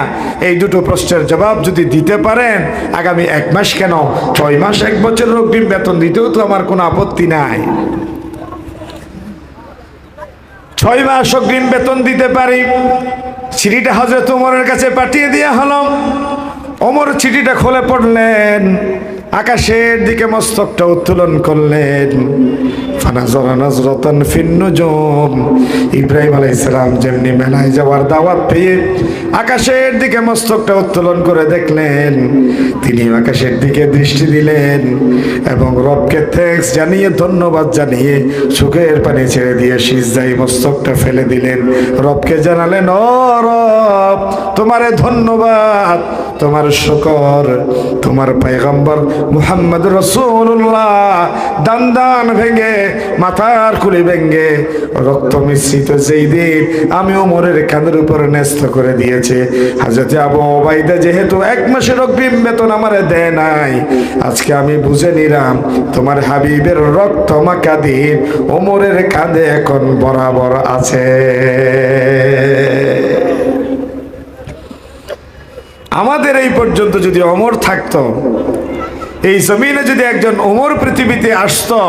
এই 2টো প্রশ্নের জবাব যদি দিতে পারেন, আগামী 1 মাস কেন 6 মাস 1 বছরের অগ্রিম বেতন দিতেও তো আমার কোনো আপত্তি নাই। 6 মাস অগ্রিম বেতন দিতে পারি। চিঠিটা হযরত ওমরের কাছে পাঠিয়ে দেওয়া হলো। ওমর চিঠিটা খুলে পড়লেন, আকাশের দিকে মস্তকটা উত্তোলন করলেন। ফানাজারা নাজরাতান ফিন নুজুম, ইব্রাহিম আলাইহিস সালাম যেমনি মেলায় যাওয়ার দাওয়াত পেয়ে আকাশের দিকে মস্তকটা উত্তোলন করে দেখলেন, তিনি আকাশের দিকে দৃষ্টি দিলেন এবং রবকে থ্যাঙ্কস জানিয়ে, ধন্যবাদ জানিয়ে চোখের পানি ছেড়ে দিয়ে সিজদায় মস্তকটা ফেলে দিলেন। রবকে জানালেন, ও রব, তোমারে ধন্যবাদ, তোমার শুকর, তোমার পয়গম্বর মুহাম্মদ রাসূলুল্লাহ দান ভেঙে, মাথার খুলি ভেঙে, রক্ত মিশ্রিত যেই দিন আমি ওমরের কাঁধের উপর ন্যস্ত করে দিয়েছে, হযরত আবু ওবাইদা যেহেতু 1 মাসের অগ্রিম বেতন আমারে দেয় নাই, আজকে আমি বুঝে নিলাম তোমার হাবিবের রক্ত মাখা দিন ওমরের কাঁধে এখন বরাবর আছে। আমাদের এই পর্যন্ত যদি ওমর থাকতো, এই জমিনে যদি একজন ওমর পৃথিবীতে আসতো,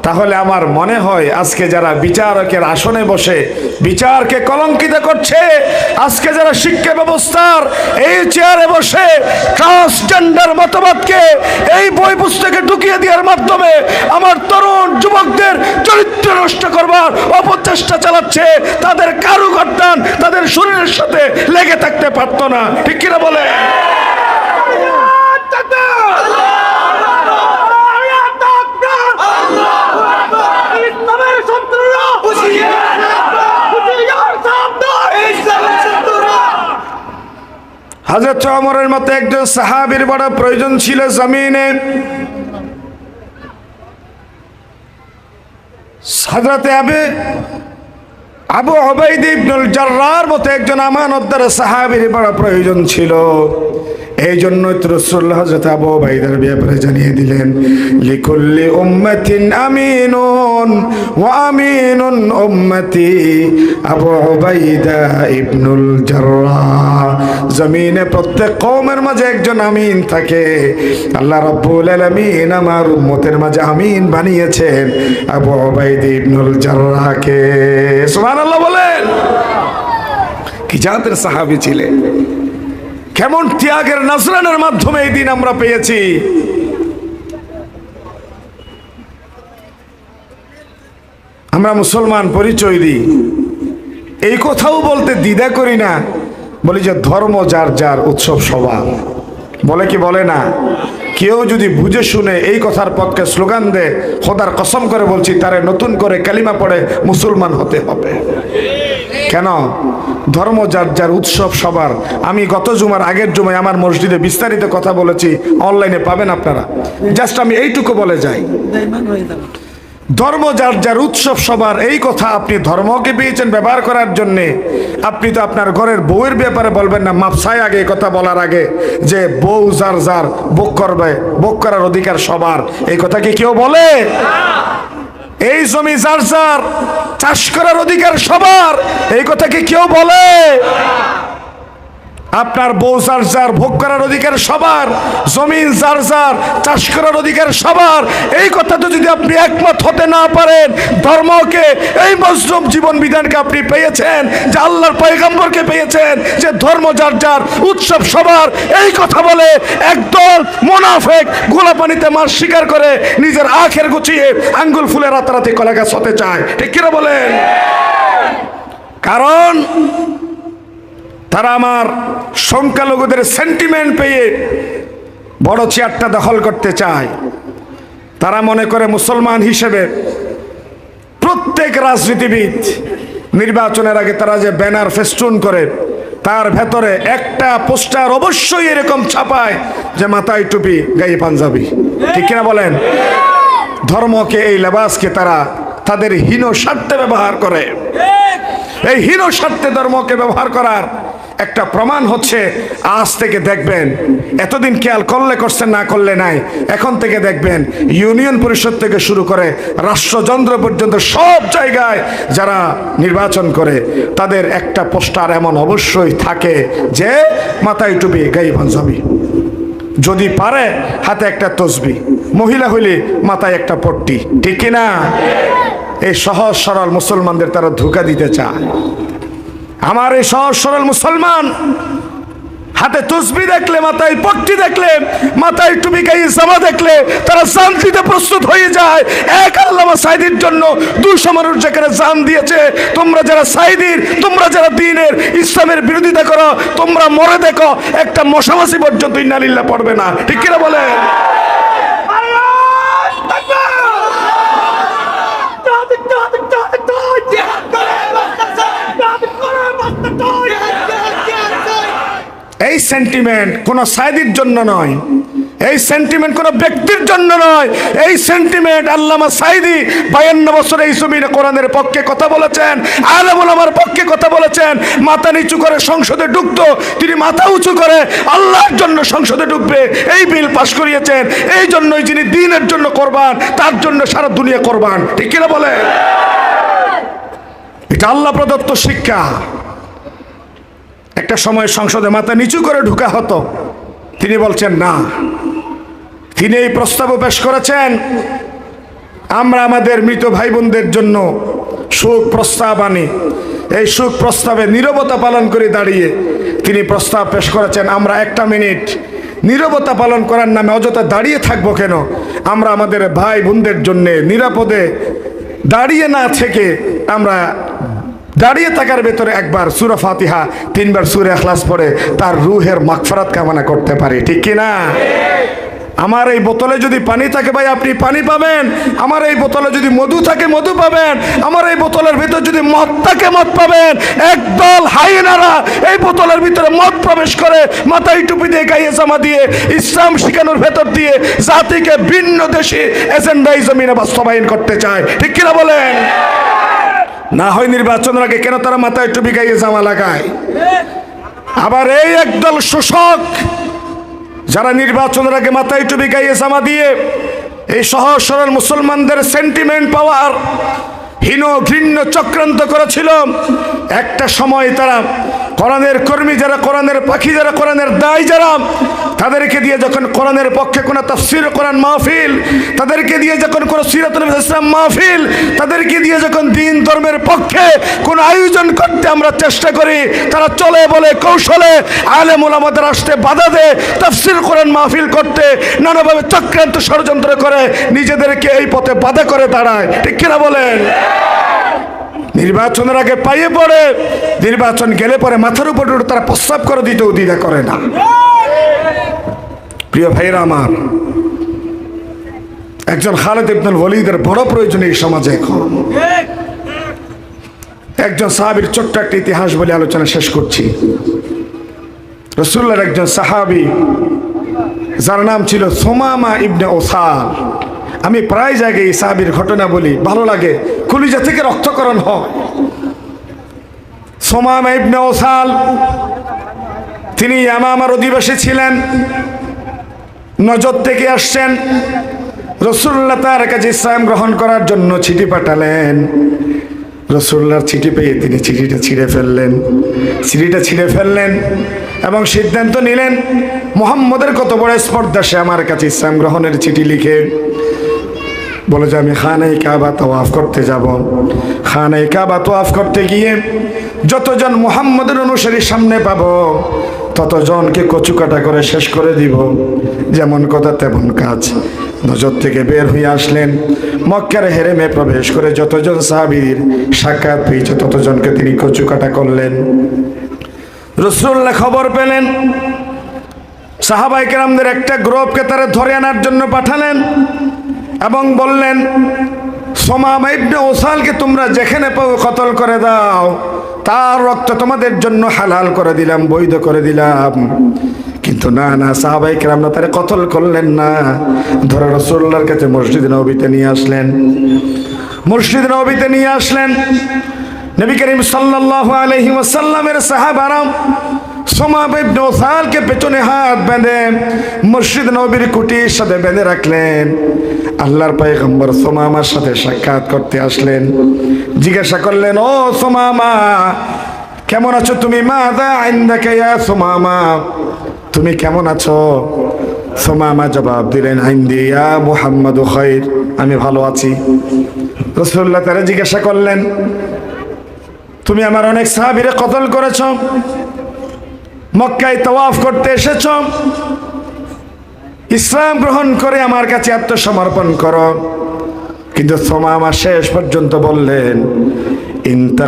তাহলে আমার মনে হয় আজকে যারা বিচারকের আসনে বসে বিচারকে কলঙ্কিত করছে, আজকে যারা শিক্ষা ব্যবস্থার এই চেয়ারে বসে ট্রান্সজেন্ডার মতবাদকে এই বই পুস্তকে ঢুকিয়ে দেওয়ার মাধ্যমে আমার তরুণ যুবকদের চরিত্র নষ্ট করবার অপচেষ্টা চালাচ্ছে, তাদের কারু গর্দান তাদের শরীরের সাথে লেগে থাকতে পারতো না। ঠিক কিনা বলে? হযরত ওমরের মতো একজন সাহাবীর বড় প্রয়োজন ছিল জমিনে। হযরত আবু উবাইদা ইবনুল জাররাহর মতো একজন আমানতদার সাহাবীর বড় প্রয়োজন ছিল। এই জন্যই তো রাসূলুল্লাহ হযরত আবু উবাইদার ব্যাপারে জানিয়ে দিলেন, লিকুল্লি উম্মাতিন আমিনুন ওয়া আমিনুন উম্মতি আবু উবাইদা ইবনুল জাররাহ। জমিনে প্রত্যেক কওমের মাঝে একজন আমিন থাকে। আল্লাহ রাব্বুল আলামিন আমার উম্মতের মাঝে আমিন বানিয়েছেন আবু উবাইদা ইবনুল জাররাহকে। সুবহানাল্লাহ বলেন। কি জাতের সাহাবী ছিলেন, কেমন ত্যাগের নজরানার মাধ্যমে এই দিন আমরা পেয়েছি। আমরা মুসলমান পরিচয় দিই, এই কথাও বলতে দ্বিধা করি না, বলি যে ধর্ম যার যার উৎসব সবার, বলে কি বলে না? কেউ যদি বুঝে শুনে এই কথার পক্ষে স্লোগান দেয়, খোদার কসম করে বলছি তারে নতুন করে কালিমা পড়ে মুসলমান হতে হবে। কেন? ধর্ম যার যার, উৎসব সবার। আমি গত জুমার আগের জুমায় আমার মসজিদে বিস্তারিত কথা বলেছি, অনলাইনে পাবেন আপনারা। জাস্ট আমি এইটুকু বলে যাই, ধর্ম যার যার, উৎসব সবার। এই কথা আপনি ধর্মকে পেয়েছেন ব্যবহার করার জন্যে। আপনি তো আপনার ঘরের বউয়ের ব্যাপারে বলবেন না মাপসায় আগে কথা বলার আগে যে বউ যার যার, ভোগ করবে, ভোগ করার অধিকার সবার। এই কথা কি কেউ বলে? এই জমি যার যার, চাষ করার অধিকার সবার। এই কথা কি কেউ বলে? আপনার বউ যার যার, ভোগ করার অধিকার সবার। জমিন যার যার, চাষ করার অধিকার সবার। এই কথাটা যদি আপনি একমত হতে না পারেন, ধর্মকে, এই মজলুম জীবন বিধানকে আপনি পেয়েছেন, যে আল্লাহর পয়গম্বরকে পেয়েছেন, যে ধর্ম যার যার, উৎসব সবার, এই কথা বলে একদল মুনাফিক গোলাপানিতে মাছ শিকার করে নিজের আখের গুছিয়ে আঙ্গুল ফুলে রাতারাতি কলা গাছ হতে চায়। ঠিক কিনা বলেন? কারণ তারা আমার সংখ্যালঘুদের সেন্টিমেন্ট পেয়ে বড় চেয়ারটা দখল করতে চায়। তারা মনে করে মুসলমান হিসেবে প্রত্যেক রাজনীতিবিদ নির্বাচনের আগে তারা যে ব্যানার ফেস্টুন করে, তার ভেতরে একটা পোস্টার অবশ্যই এরকম ছাপায় যে মাথায় টুপি, গায়ে পাঞ্জাবি। ঠিক কিনা বলেন? ধর্মকে, এই লেবাসকে তারা তাদের হীন স্বার্থে ব্যবহার করে। এই হীন স্বার্থে ধর্মকে ব্যবহার করার একটা প্রমাণ হচ্ছে, আজ থেকে দেখবেন, এতদিন খেয়াল করলে করছেন, না করলে নাই, এখন থেকে দেখবেন ইউনিয়ন পরিষদ থেকে শুরু করে রাষ্ট্রযন্ত্র পর্যন্ত সব জায়গায় যারা নির্বাচন করে তাদের একটা পোস্টার এমন অবশ্যই থাকে যে মাথায় টুপি, গায়ে পাঞ্জাবি, যদি পারে হাতে একটা তসবি, মহিলা হইলে মাথায় একটা পট্টি। ঠিক কিনা? এই সহজ সরল মুসলমানদের তারা ধোঁকা দিতে চায়। আমার এই সহজ সরল মুসলমান হাতে তসবি দেখলে, মাথায় পট্টি দেখলে, মাথায় টুপি, গায়ে জামা দেখলে তারা জান দিতে প্রস্তুত হয়ে যায়। এক আল্লামা সাইদির জন্য 200 মানুষ যেখানে জান দিয়েছে। তোমরা যারা সাইদির, তোমরা যারা দ্বীনের, ইসলামের বিরোধিতা করো, তোমরা মরে দেখো, একটা মশামাছি পর্যন্ত ইন্নালিল্লাহ পড়বে না। ঠিক কিনা বলেন? এই সেন্টিমেন্ট কোন সাইদির জন্য নয়, এই সেন্টিমেন্ট কোন ব্যক্তির জন্য নয়। এই সেন্টিমেন্ট আল্লামা সাইদি 52 বছর এই জমিনে কোরআনের পক্ষে কথা বলেছেন, আলেম ওলামার পক্ষে কথা বলেছেন। মাথা নিচু করে সংসদে ঢুকতো, তিনি মাথা উঁচু করে আল্লাহর জন্য সংসদে ঢুকবে এই বিল পাশ করিয়েছেন। এই জন্যই যিনি দ্বীনের জন্য কোরবান, তার জন্য সারা দুনিয়া কোরবান। ঠিক কিনা বলে? এটা আল্লাহ প্রদত্ত শিক্ষা। একটা সময় সংসদে মাথা নিচু করে ঢুকা হতো, তিনি বলছেন না। তিনি এই প্রস্তাবও পেশ করেছেন, আমরা আমাদের মৃত ভাই বোনদের জন্য শোক প্রস্তাব আনি। এই শোক প্রস্তাবে নীরবতা পালন করে দাঁড়িয়ে তিনি প্রস্তাব পেশ করেছেন, আমরা 1 মিনিট নীরবতা পালন করার নামে অযথা দাঁড়িয়ে থাকবো কেন? আমরা আমাদের ভাই বোনদের জন্য নিরাপদে দাঁড়িয়ে না থেকে আমরা দাঁড়িয়ে থাকার ভেতরে একবার সূরা ফাতিহা, 3 বার সূরা ইখলাস পড়ে তার রূহের মাগফিরাত কামনা করতে পারি। ঠিক কিনা? আমার এই বোতলে যদি পানি থাকে ভাই, আপনি পানি পাবেন। আমার এই বোতলে যদি মধু থাকে, মধু পাবেন। আমার এই বোতলের ভিতর যদি মদ থাকে, মদ পাবেন। একদল হাইয়েনারা এই বোতলের ভিতরে মদ প্রবেশ করে মাথায় টুপি দিয়ে, গায়ে জামা দিয়ে, ইসলাম শিখানোর ভেতর দিয়ে জাতিকে ভিন্ন দেশি এজেন্ডা এই জমিনে বাস্তবায়ন করতে চায়। ঠিক কিনা বলেন? না হয় নির্বাচনের আগে কেন তারা মাথায় টুপি, গায়ে জামা লাগায়? আবার এই একদল শোষক যারা নির্বাচনের আগে মাথায় টুপি, গায়ে জামা দিয়ে এই সহজ সরল মুসলমানদের সেন্টিমেন্ট পাওয়ার হীন ঘৃণ্য চক্রান্ত করেছিল। একটা সময় তারা কোরআনের কর্মী যারা, কোরআনের পাখি যারা, কোরআনের দায় যারা, তাদেরকে দিয়ে যখন কোরআনের পক্ষে কোনো তাফসীর কোরআন মাহফিল, তাদেরকে দিয়ে যখন কোনো সিরাতুল নবী ইসলাম মাহফিল, তাদেরকে দিয়ে যখন দিন ধর্মের পক্ষে কোনো আয়োজন করতে আমরা চেষ্টা করি, তারা চলে বলে কৌশলে আলেম ওলামাদের আসতে বাধা দেয়, তাফসীর কোরআন মাহফিল করতে নানাভাবে চক্রান্ত ষড়যন্ত্র করে নিজেদেরকে এই পথে বাধা করে দাঁড়ায়। ঠিক কিনা বলেন? নির্বাচনের আগে পাইয়ে পড়ে, নির্বাচন গেলে পরে মাথার উপর তারা প্রস্তাব করে দিতেও দ্বিধা করে না। প্রিয় ভাইরা আমার, একজন খালিদ ইবনুল ওয়ালিদের বড় প্রয়োজন এই সমাজে এখন। একজন সাহাবীর ছোট্ট একটা ইতিহাস বলে আলোচনা শেষ করছি। রাসূলুল্লাহর একজন সাহাবী যার নাম ছিল সুমামা ইবনে ওসাল। আমি প্রায় জায়গায় এই সাহাবীর ঘটনা বলি, ভালো লাগে, কলিজা থেকে রক্তকরণ হয়। সুমামা ইবনে ওসাল তিনি ইয়ামামার অধিবাসী ছিলেন, নজদ থেকে আসছেন। রাসূলুল্লাহ তার কাছে ইসলাম গ্রহণ করার জন্য চিঠি পাঠালেন। রাসূলুল্লাহর চিঠি পেয়ে তিনি চিঠিটা ছিঁড়ে ফেললেন এবং সিদ্ধান্ত নিলেন মুহাম্মদের কত বড় স্পর্ধা, সে আমার কাছে ইসলাম গ্রহণের চিঠি লিখে বলে যে আমি খানায়ে কাবা তাওয়াফ করতে যাব। খানায়ে কাবা তাওয়াফ করতে গিয়ে যতজন মুহাম্মদের অনুসারীর সামনে পাবো ততজনকে কচুকাটা করে শেষ করে দিব। যেমন কথা তেমন কাজ। নজর থেকে বের হয়ে আসলেন, মক্কার হেরেমে প্রবেশ করে যতজন সাহাবীর সাক্ষাৎ পেয়েছে ততজনকে তিনি কচুকাটা করলেন। রাসূলুল্লাহ খবর পেলেন, সাহাবায়ে কেরামদের একটা গ্রুপকে তারা ধরে আনার জন্য পাঠালেন এবং বললেন, সুমামা ইবনে ওসালকে তোমরা যেখানে পাও কতল করে দাও, তার রক্ত তোমাদের জন্য হালাল করে দিলাম, বৈধ করে দিলাম। কিন্তু না, সাহাবায়ে কেরামরা তারা কতল করলেন না, ধরে রাসূলুল্লাহর কাছে মসজিদে নববীতে নিয়ে আসলেন। নবী করিম সাল্লাল্লাহু আলাইহি ওয়াসাল্লামের সাহাবারা সুমামা ইবনে ওসালকে পেছনে হাত বেঁধে মসজিদ নববীর খুঁটির সাথে বেঁধে রাখলেন। আল্লাহর পয়গম্বর সুমামার সাথে সাক্ষাৎ করতে আসলেন। জিজ্ঞাসা করলেন, ও সুমামা কেমন আছো তুমি? মাযা ইনদাকা ইয়া সুমামা, তুমি কেমন আছো? সুমামা জবাব দিলেন, ইনদি ইয়া মুহাম্মাদু খায়র, আমি ভালো আছি। রাসূলুল্লাহ তারা জিজ্ঞাসা করলেন, তুমি আমার অনেক সাহাবীরে কতল করেছ, মক্কায় তাওয়াফ করতে এসেছ, ইসলাম গ্রহণ করে আমার কাছে আত্মসমর্পণ করো, কিন্তু সুমামা শেষ পর্যন্ত বললেন, ইনতা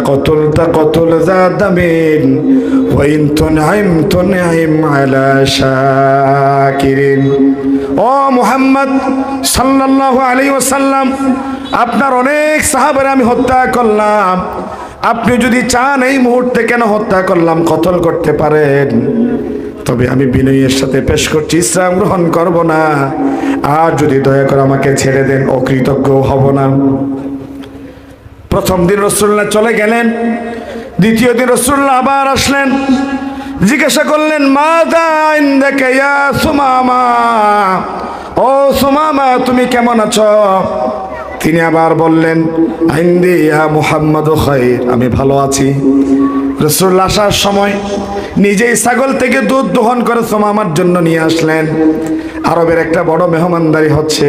কতল জাদামিন ওয়া ইন তুনঈম আলা শাকিরিন। ও মুহাম্মদ সাল্লাল্লাহু আলাইহি ওয়াসাল্লাম, আপনার অনেক সাহাবারে আমি হত্যা করলাম, আপনি যদি চান এই মুহূর্তে কেন হত্যা করলাম কতল করতে পারেন, তবে আমি বিনয়ের সাথে পেশ করছি ইসলাম গ্রহণ করব না। আর যদি দয়া করে আমাকে ছেড়ে দেন অকৃতজ্ঞ হব না। প্রথম দিন রাসূলুল্লাহ চলে গেলেন, দ্বিতীয় দিন রাসূলুল্লাহ আবার আসলেন, জিজ্ঞাসা করলেন, মাযা ইনদাকা ইয়া সুমামা, ও সুমামা তুমি কেমন আছো? তিনি আবার বললেন, ইনদি ইয়া মুহাম্মাদু খায়র, আমি ভালো আছি। রাসূলুল্লাহ আসার সময় নিজেই ছাগল থেকে দুধ দহন করে সুমামার জন্য নিয়ে আসলেন। আরবের একটা বড় মেহমানদারি হচ্ছে,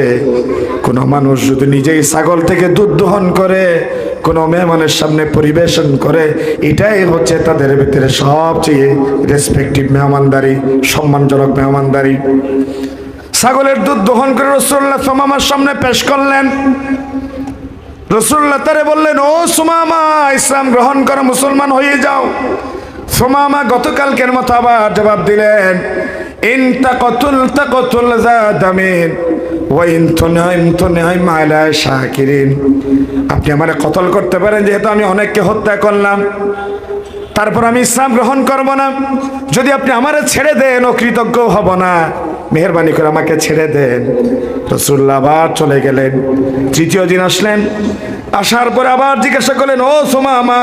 কোনো মানুষ যদি নিজেই ছাগল থেকে দুধ দহন করে কোনো মেহমানের সামনে পরিবেশন করে, এটাই হচ্ছে তাদের ভিতরে সবচেয়ে রেসপেক্টিভ মেহমানদারি, সম্মানজনক মেহমানদারি। ছাগলের দুধ দহন করে রাসূলুল্লাহ সুমামার সামনে পেশ করলেন। রাসূলুল্লাহ তারে বললেন, ও সুমামা ইসলাম গ্রহণ করো, মুসলমান হয়ে যাও। সুমামা গতকালকের মতো আবার জবাব দিলেন, ইনতা কতুল জাদামিন ওয়া ইন তুনঈম আলা শাকিরিন। আপনি আমারে কতল করতে পারেন, যেহেতু আমি অনেককে হত্যা করলাম, তারপর আমি ইসলাম গ্রহণ করব না। যদি আপনি আমারে ছেড়ে দেন অকৃতজ্ঞ হব না, মেহেরবানি করে আমাকে ছেড়ে দেন। রাসূলুল্লাহ আবার চলে গেলেন। তৃতীয় দিন আসলেন, আসার পরে আবার জিজ্ঞাসা করলেন, ও সুমামা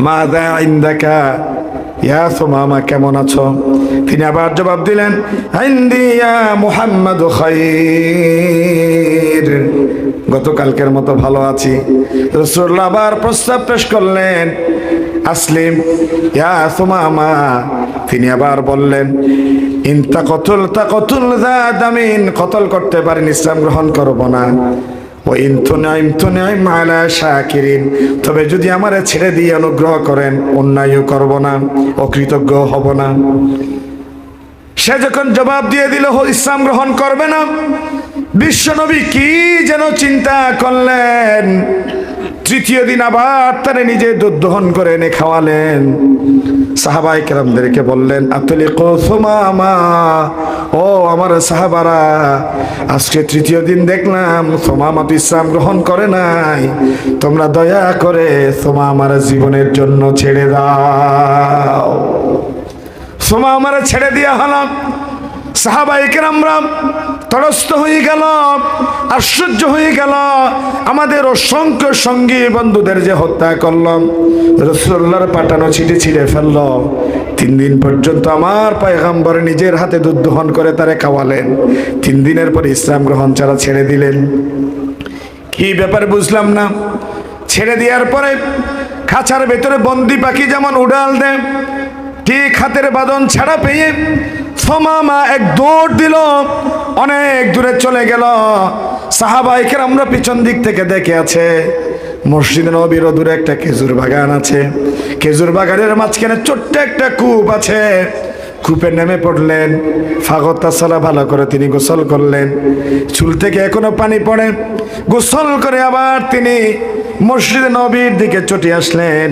মাযা ইনদাকা ইয়া সুমামা কেমন আছো? তিনি আবার জবাব দিলেন, ইনদি ইয়া মুহাম্মাদু খায়র, গতকালকের মতো ভালো আছি। রাসূলুল্লাহ আবার প্রস্তাব পেশ করলেন, আসলিম ইয়া সুমামা। তিনি আবার বললেন, ইনতা কতুল জাদামিন, কতল করতে পারেন, ইসলাম গ্রহণ করব না। ও ইন তুনঈম আলা শাকিরিন, তবে যদি আমারে ছেড়ে দিয়ে অনুগ্রহ করেন অন্যায়ও করব না, অকৃতজ্ঞ হব না। সে যখন জবাব দিয়ে দিল ইসলাম গ্রহণ করবে না, বিশ্বনবী কি যেন চিন্তা করলেন। তৃতীয় দিন আবার তারে নিজে দুধ দহন করে এনে খাওয়ালেন। সাহাবায়ে কেরামদেরকে বললেন, আতলিকু সুমামা, ও আমার সাহাবারা, আজকে তৃতীয় দিন দেখলাম সুমামা তো ইসলাম গ্রহণ করে নাই, তোমরা দয়া করে সুমামার জীবনের জন্য ছেড়ে দাও। সুমামার ছেড়ে দেওয়া হলো। সাহাবায়ে কেরামরা তটস্থ হয়ে গেল, আশ্চর্য হয়ে গেল। আমাদের অসংখ্য সঙ্গী বন্ধুদের যে হত্যা করলাম, রাসূলুল্লাহর পাঠানো চিঠি ছিঁড়ে ফেলল। 3 দিন পর্যন্ত আমার পয়গম্বর নিজের হাতে দুধ দহন করে তারে খাওয়ালেন। 3 দিনের পর ইসলাম গ্রহণ ছাড়া ছেড়ে দিলেন। কি ব্যাপার বুঝলাম না। ছেড়ে দেওয়ার পরে খাঁচার ভেতরে বন্দি পাখি যেমন উড়াল দেয়, ঠিক হাতের বাঁধন ছাড়া পেয়ে সুমামা এক দৌড় দিল, অনেক দূরে চলে গেল। সাহাবায়ে কেরামরা পিছন দিক থেকে দেখে আছে। মসজিদ নববীর দূরে একটা খেজুর বাগান আছে, খেজুর বাগানের মাঝখানে ছোট্ট একটা কূপ আছে। কূপে নেমে পড়লেন, ফাগতা সালা ভালো করে তিনি গোসল করলেন। চুল থেকে এখনো পানি পড়ে। গোসল করে আবার তিনি মসজিদ নববীর দিকে ছুটে আসলেন।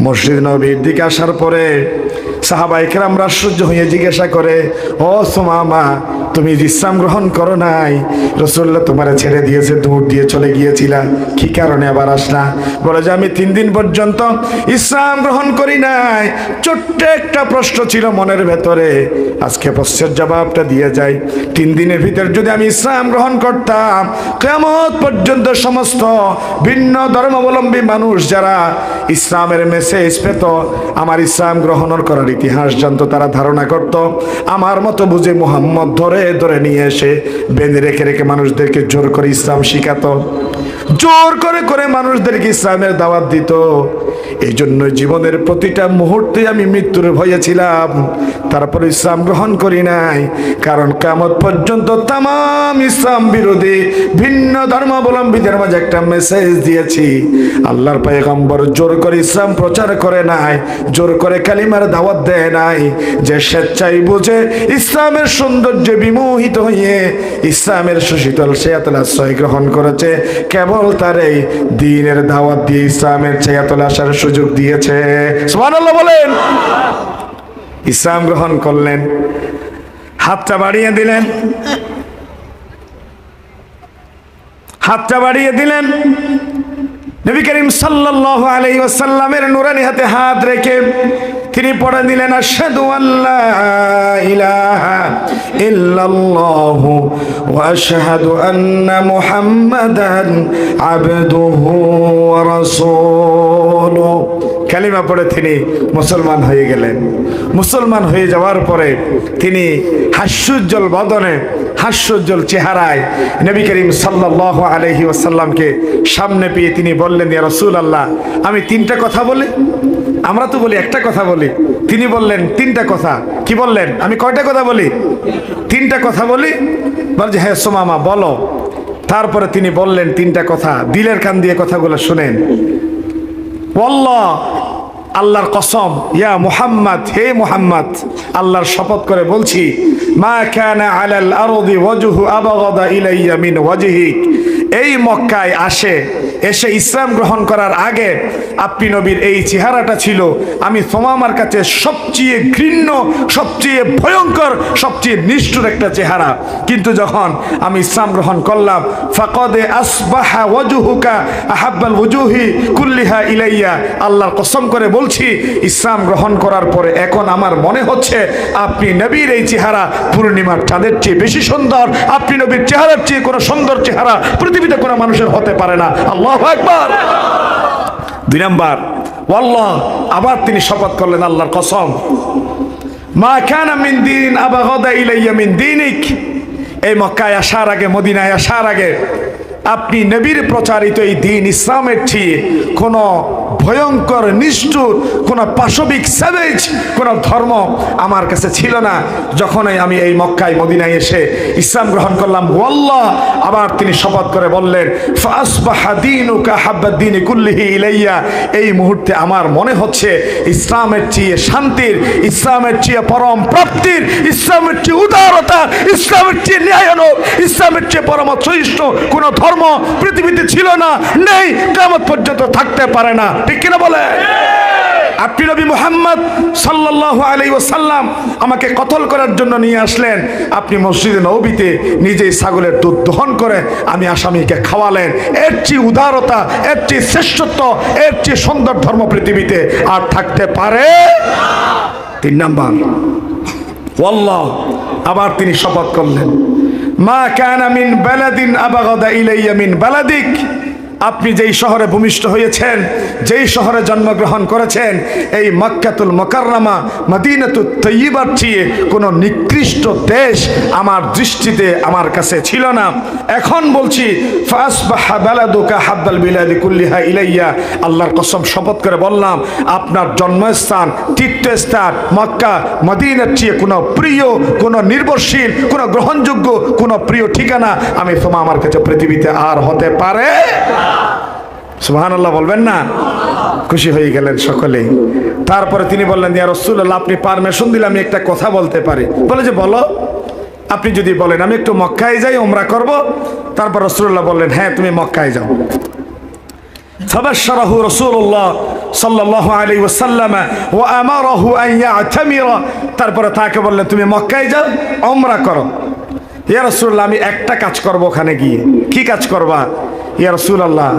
মসজিদ নববীর দিকে আসার পরে সাহাবায়ে কেরামরা আশ্চর্য হয়ে জিজ্ঞাসা করে, ও সুমামা, তুমি ইসলাম গ্রহণ করো নাই? রাসূলুল্লাহ তোমারে ছেড়ে দিয়েছে, দৌড় দিয়ে চলে গিয়েছিলা, কি কারণে আবার আসলা? বলে যে আমি 3 দিন পর্যন্ত ইসলাম গ্রহণ করি নাই। ছোট্ট একটা প্রশ্ন ছিল মনের ভেতরে, আজকে প্রশ্নের জবাবটা দিয়ে যাই। 3 দিনের ভিতর যদি আমি ইসলাম গ্রহণ করতাম, কিয়ামত পর্যন্ত সমস্ত ভিন্ন ধর্মাবলম্বী মানুষ যারা ইসলামের মেসেজ পেত, আমার ইসলাম গ্রহণ করার ইতিহাস জানতো, তারা ধারণা করত আমার মতো বুঝে মুহাম্মদ ধরে ধরে নিয়ে এসে বেঁধে রেখে রেখে মানুষদেরকে জোর করে ইসলাম শিখাতো, জোর করে করে মানুষদেরকে ইসলামের দাওয়াত দিত। এই জন্য জীবনের প্রতিটা মুহূর্তে আমি মৃত্যুর ভয়ে ছিলাম, তারপরে ইসলাম গ্রহণ করি নাই। কারণ কিয়ামত পর্যন্ত তামাম ইসলাম বিরোধী ভিন্ন ধর্মাবলম্বীদের মাঝে একটা মেসেজ দিয়েছি। আল্লাহর পয়গম্বর জোর করে ইসলাম প্রচার করে নাই, জোর করে কালিমার দাওয়াত দেয় নাই। যে স্বেচ্ছায় বুঝে ইসলামের সৌন্দর্যে বিমোহিত হয়ে ইসলামের সুশীতল ছায়াতলে আশ্রয় গ্রহণ করেছে, কেবল তার এই দ্বীনের দাওয়াত দিয়ে ইসলামের ছায়াতলে আসার সুযোগ দিয়েছে। সুবহানাল্লাহ বলেন। ইসলাম গ্রহণ করলেন, হাতটা বাড়িয়ে দিলেন, হাতটা বাড়িয়ে দিলেন। নবী করিম সাল্লাল্লাহু আলাইহি ওয়াসাল্লামের নূরানি হাতে হাত রেখে তিনি পড়ে দিলেন, আশহাদু আল্লা ইলাহা ইল্লাল্লাহু ওয়া আশহাদু আন্না মুহাম্মাদান আবদুহু ওয়া রাসূলুহু। কালিমা পড়ে তিনি মুসলমান হয়ে গেলেন। মুসলমান হয়ে যাওয়ার পরে তিনি হাস্যোজ্জ্বল বদনে, হাস্যোজ্জ্বল চেহারায় নবী করিম সাল্লাল্লাহু আলাইহি ওয়াসাল্লামকে সামনে পেয়ে তিনি বললেন, ইয়া রাসূলুল্লাহ, আমি 3টা কথা বলি? আমরা তো বলি একটা কথা বলি, তিনি বললেন 3টা কথা। কি বললেন? আমি কয়টা কথা বলি? 3টা কথা বলি। বলছে, হ্যাঁ সুমামা বলো। তারপরে তিনি বললেন 3টা কথা, দিলের কান দিয়ে কথাগুলো শুনেন। ওয়াল্লাহ, আল্লাহর কসম, ইয়া মুহাম্মদ, হে মুহাম্মদ, আল্লাহর শপথ করে বলছি, মা কানা আলাল আরদি ওয়াজহু আবগাদা ইলাইয়া মিন ওয়াজহিক। এই মক্কায় এসে ইসলাম গ্রহণ করার আগে আপনি নবীর এই চেহারাটা ছিল আমি সুমামার কাছে সবচেয়ে ঘৃণ্য, সবচেয়ে ভয়ঙ্কর, সবচেয়ে নিষ্ঠুর একটা চেহারা। কিন্তু যখন আমি ইসলাম গ্রহণ করলাম, ফাকাদে আসবাহা ওয়াজহুকা আহাব্বাল ওয়াজুহি কুল্লিহা ইলাইয়া, আল্লাহর কসম করে বলছি, ইসলাম গ্রহণ করার পরে এখন আমার মনে হচ্ছে আপনি নবীর এই চেহারা পূর্ণিমার চাঁদের চেয়ে বেশি সুন্দর। আপনি নবীর চেহারার চেয়ে কোনো সুন্দর চেহারা পৃথিবীতে কোনো মানুষের হতে পারে না। আল্লাহু আকবার। 2 নাম্বার, ওয়াল্লাহ, আবার তিনি শপথ করলেন আল্লাহর কসম, মা কানা মিন দিন আবাগাদা ইলাইয়া মিন দীনিক। এই মক্কায় আসার আগে, মদিনায় আসার আগে আপনি নবীর প্রচারিত এই দ্বীন ইসলামের চেয়ে কোনো ভয়ঙ্কর নিষ্ঠুর কোন পাশবিক স্যাভেজ কোন ধর্ম আমার কাছে ছিল না। যখনই আমি এই মক্কায় মদিনায় এসে ইসলাম গ্রহণ করলাম, ওয়াল্লাহ, আবার তিনি শপথ করে বললেন, ফাসবাহা দীনুকা হাব্বাদ দীনি কুল্লিহি ইলাইয়া, এই মুহূর্তে আমার মনে হচ্ছে ইসলামের চেয়ে শান্তির, ইসলামের চেয়ে পরম প্রাপ্তির, ইসলামের চেয়ে উদারতা, ইসলামের চেয়ে ন্যায়ানক, ইসলামের চেয়ে পরম শ্রেষ্ঠ কোন ধর্ম পৃথিবীতে ছিল না, নেই, কিয়ামত পর্যন্ত থাকতে পারে না। ঠিক কিনা বলে? আপনি নবী মুহাম্মদ সাল্লাল্লাহু আলাইহি ওয়াসাল্লাম আমাকে কতল করার জন্য নিয়ে আসলেন। আপনি মসজিদে নববীতে নিজেই ছাগলের দুধ দহন করে আমি আসামিকে খাওয়ালেন। এর চেয়ে উদারতা, এর চেয়ে শ্রেষ্ঠত্ব, এর চেয়ে সুন্দর ধর্ম পৃথিবীতে আর থাকতে পারে? 3 নাম্বার, ওয়াল্লাহ, আবার তিনি শপথ করলেন, মা কানা মিন বালাদিন আবাগাদা ইলাইয়া মিন বালাদিক, আপনি যেই শহরে ভূমিষ্ঠ হয়েছেন, যেই শহরে জন্মগ্রহণ করেছেন, এই মক্কাতুল মুকাররমা মদিনাতুত তয়্যিবার চেয়ে কোনো নিকৃষ্ট দেশ আমার দৃষ্টিতে আমার কাছে ছিল না। এখন বলছি, ফাসবাহা বালাদুকা হাব্বাল বিলাদি কুল্লিহা ইলাইয়া, আল্লাহর কসম শপথ করে বললাম, আপনার জন্মস্থান, তীর্থস্থান মক্কা মদিনার চেয়ে কোনো প্রিয়, কোনো নির্ভরশীল, কোনো গ্রহণযোগ্য, কোনো প্রিয় ঠিকানা আমি তোমার আমার কাছে পৃথিবীতে আর হতে পারে। সুবহানাল্লাহ বলবেন না? খুশি হয়ে গেলেন সকলেই। তারপরে তিনি বললেন, ইয়া রাসূলুল্লাহ, আপনি পারমিশন দিলে আমি একটা কথা বলতে পারি। বলে যে বলো। আপনি যদি বলেন আমি একটু মক্কায় যাই, উমরা করব। তারপর রাসূলুল্লাহ বললেন, হ্যাঁ তুমি মক্কায় যাও। ফাবাশশারাহু রাসূলুল্লাহ সাল্লাল্লাহু আলাইহি ওয়াসাল্লাম ওয়া আমারাহু আন ইয়াতামিরা, তারপরে তাকে বললেন তুমি মক্কায় যাও, উমরা করো। ইয়া রাসূলুল্লাহ, আমি একটা কাজ করব ওখানে গিয়ে। কি কাজ করবা? ইয়া রাসূলুল্লাহ,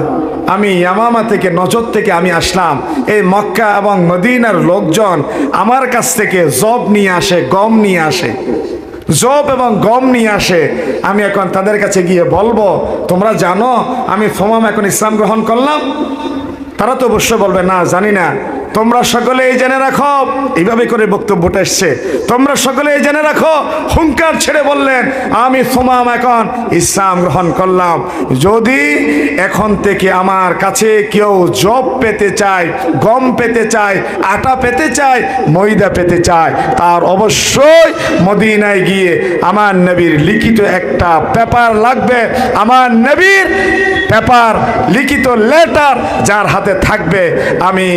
আমি ইয়ামামা থেকে, নজদ থেকে আমি আসলাম। এই মক্কা এবং মদিনার লোকজন আমার কাছ থেকে জব নিয়ে আসে, গম নিয়ে আসে, জব এবং গম নিয়ে আসে। আমি এখন তাদের কাছে গিয়ে বলবো, তোমরা জানো আমি সোমাম এখন ইসলাম গ্রহণ করলাম? তারা তো অবশ্যই বলবে, না জানি না। তোমরা সকলেই জেনে রাখো, এইভাবে করে বক্তব্যটা এসছে, তোমরা সকলেই জেনে রাখো, হুঙ্কার ছেড়ে বললেন, আমি সোমাম এখন ইসলাম গ্রহণ করলাম। যদি এখন থেকে আমার কাছে কেউ জব পেতে চায়, গম পেতে চায়, আটা পেতে চায়, ময়দা পেতে চায়, তার অবশ্যই মদিনায় গিয়ে আমার নবীর লিখিত একটা পেপার লাগবে। আমার নবীর পেপার, লিখিত লেটার যার হাতে থাকবে, আমি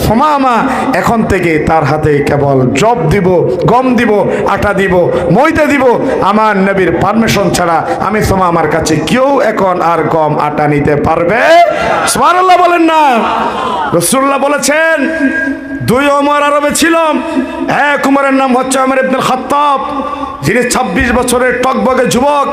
সোমামা এখন থেকে তার হাতে কেবল জব দিব, গম দিব, আটা দিব, ময়দা দিব। আমার নবীর পারমিশন ছাড়া আমি সোমামার কাছে কেউ এখন আর গম আটা নিতে পারবে? সুবহানাল্লাহ বলেন না? রাসূলুল্লাহ বলেছেন, 2 ওমর আরবে ছিল। এক ওমরের নাম হচ্ছে ওমর ইবনুল খাত্তাব, যিনি 26 বছরের টকবগে যুবক।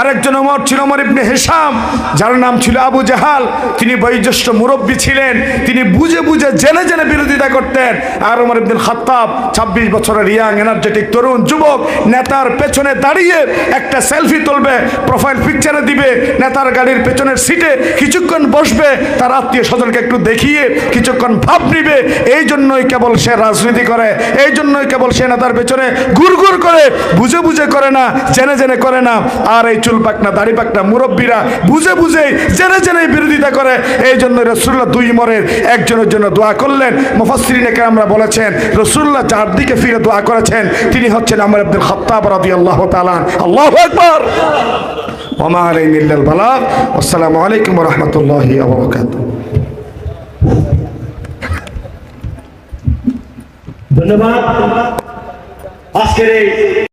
আরেকজন ওমর ছিল ওমর ইবনে হিশাম, যার নাম ছিল আবু জাহাল। তিনি বয়োজ্যেষ্ঠ মুরব্বী ছিলেন, তিনি বুঝে বুঝে জেনে জেনে বিরোধিতা করতেন। আর ওমর ইবনুল খাত্তাব 26 বছরের ইয়াং এনার্জেটিক তরুণ যুবক, নেতার পেছনে দাঁড়িয়ে একটা সেলফি তুলবে, প্রোফাইল পিকচারে দিবে, নেতার গাড়ির পেছনের সিটে কিছুক্ষণ বসবে, তার আত্মীয় স্বজনকে একটু দেখিয়ে কিছুক্ষণ ভাব নিবে। এই জন্যই কেবল সে রাজনীতি করে, এই জন্যই কেবল সে নেতার পেছনে ঘুরঘুর করে, বুঝে বুঝে করে না, জেনে জেনে করে না। আর এই চুল পাকনা, দাড়ি পাকনা মুরব্বীরা বুঝে বুঝে জেনে জেনে বিরোধিতা করে। এই জন্য রাসূলুল্লাহ 2 ওমরের একজনের জন্য দোয়া করলেন। মুফাসসিরিনে কেরামরা বলেছেন, রাসূলুল্লাহ যার দিকে ফিরে দোয়া করেছেন তিনি হচ্ছেন ওমর ইবনুল খাত্তাব রাদিয়াল্লাহু তাআলা। আল্লাহু আকবার। ওয়া মা আলাইনা ইল্লাল বালাগ। আসসালামু আলাইকুম ওয়া রাহমাতুল্লাহি ওয়া বারাকাতুহু। ধন্যবাদ। আজকের এই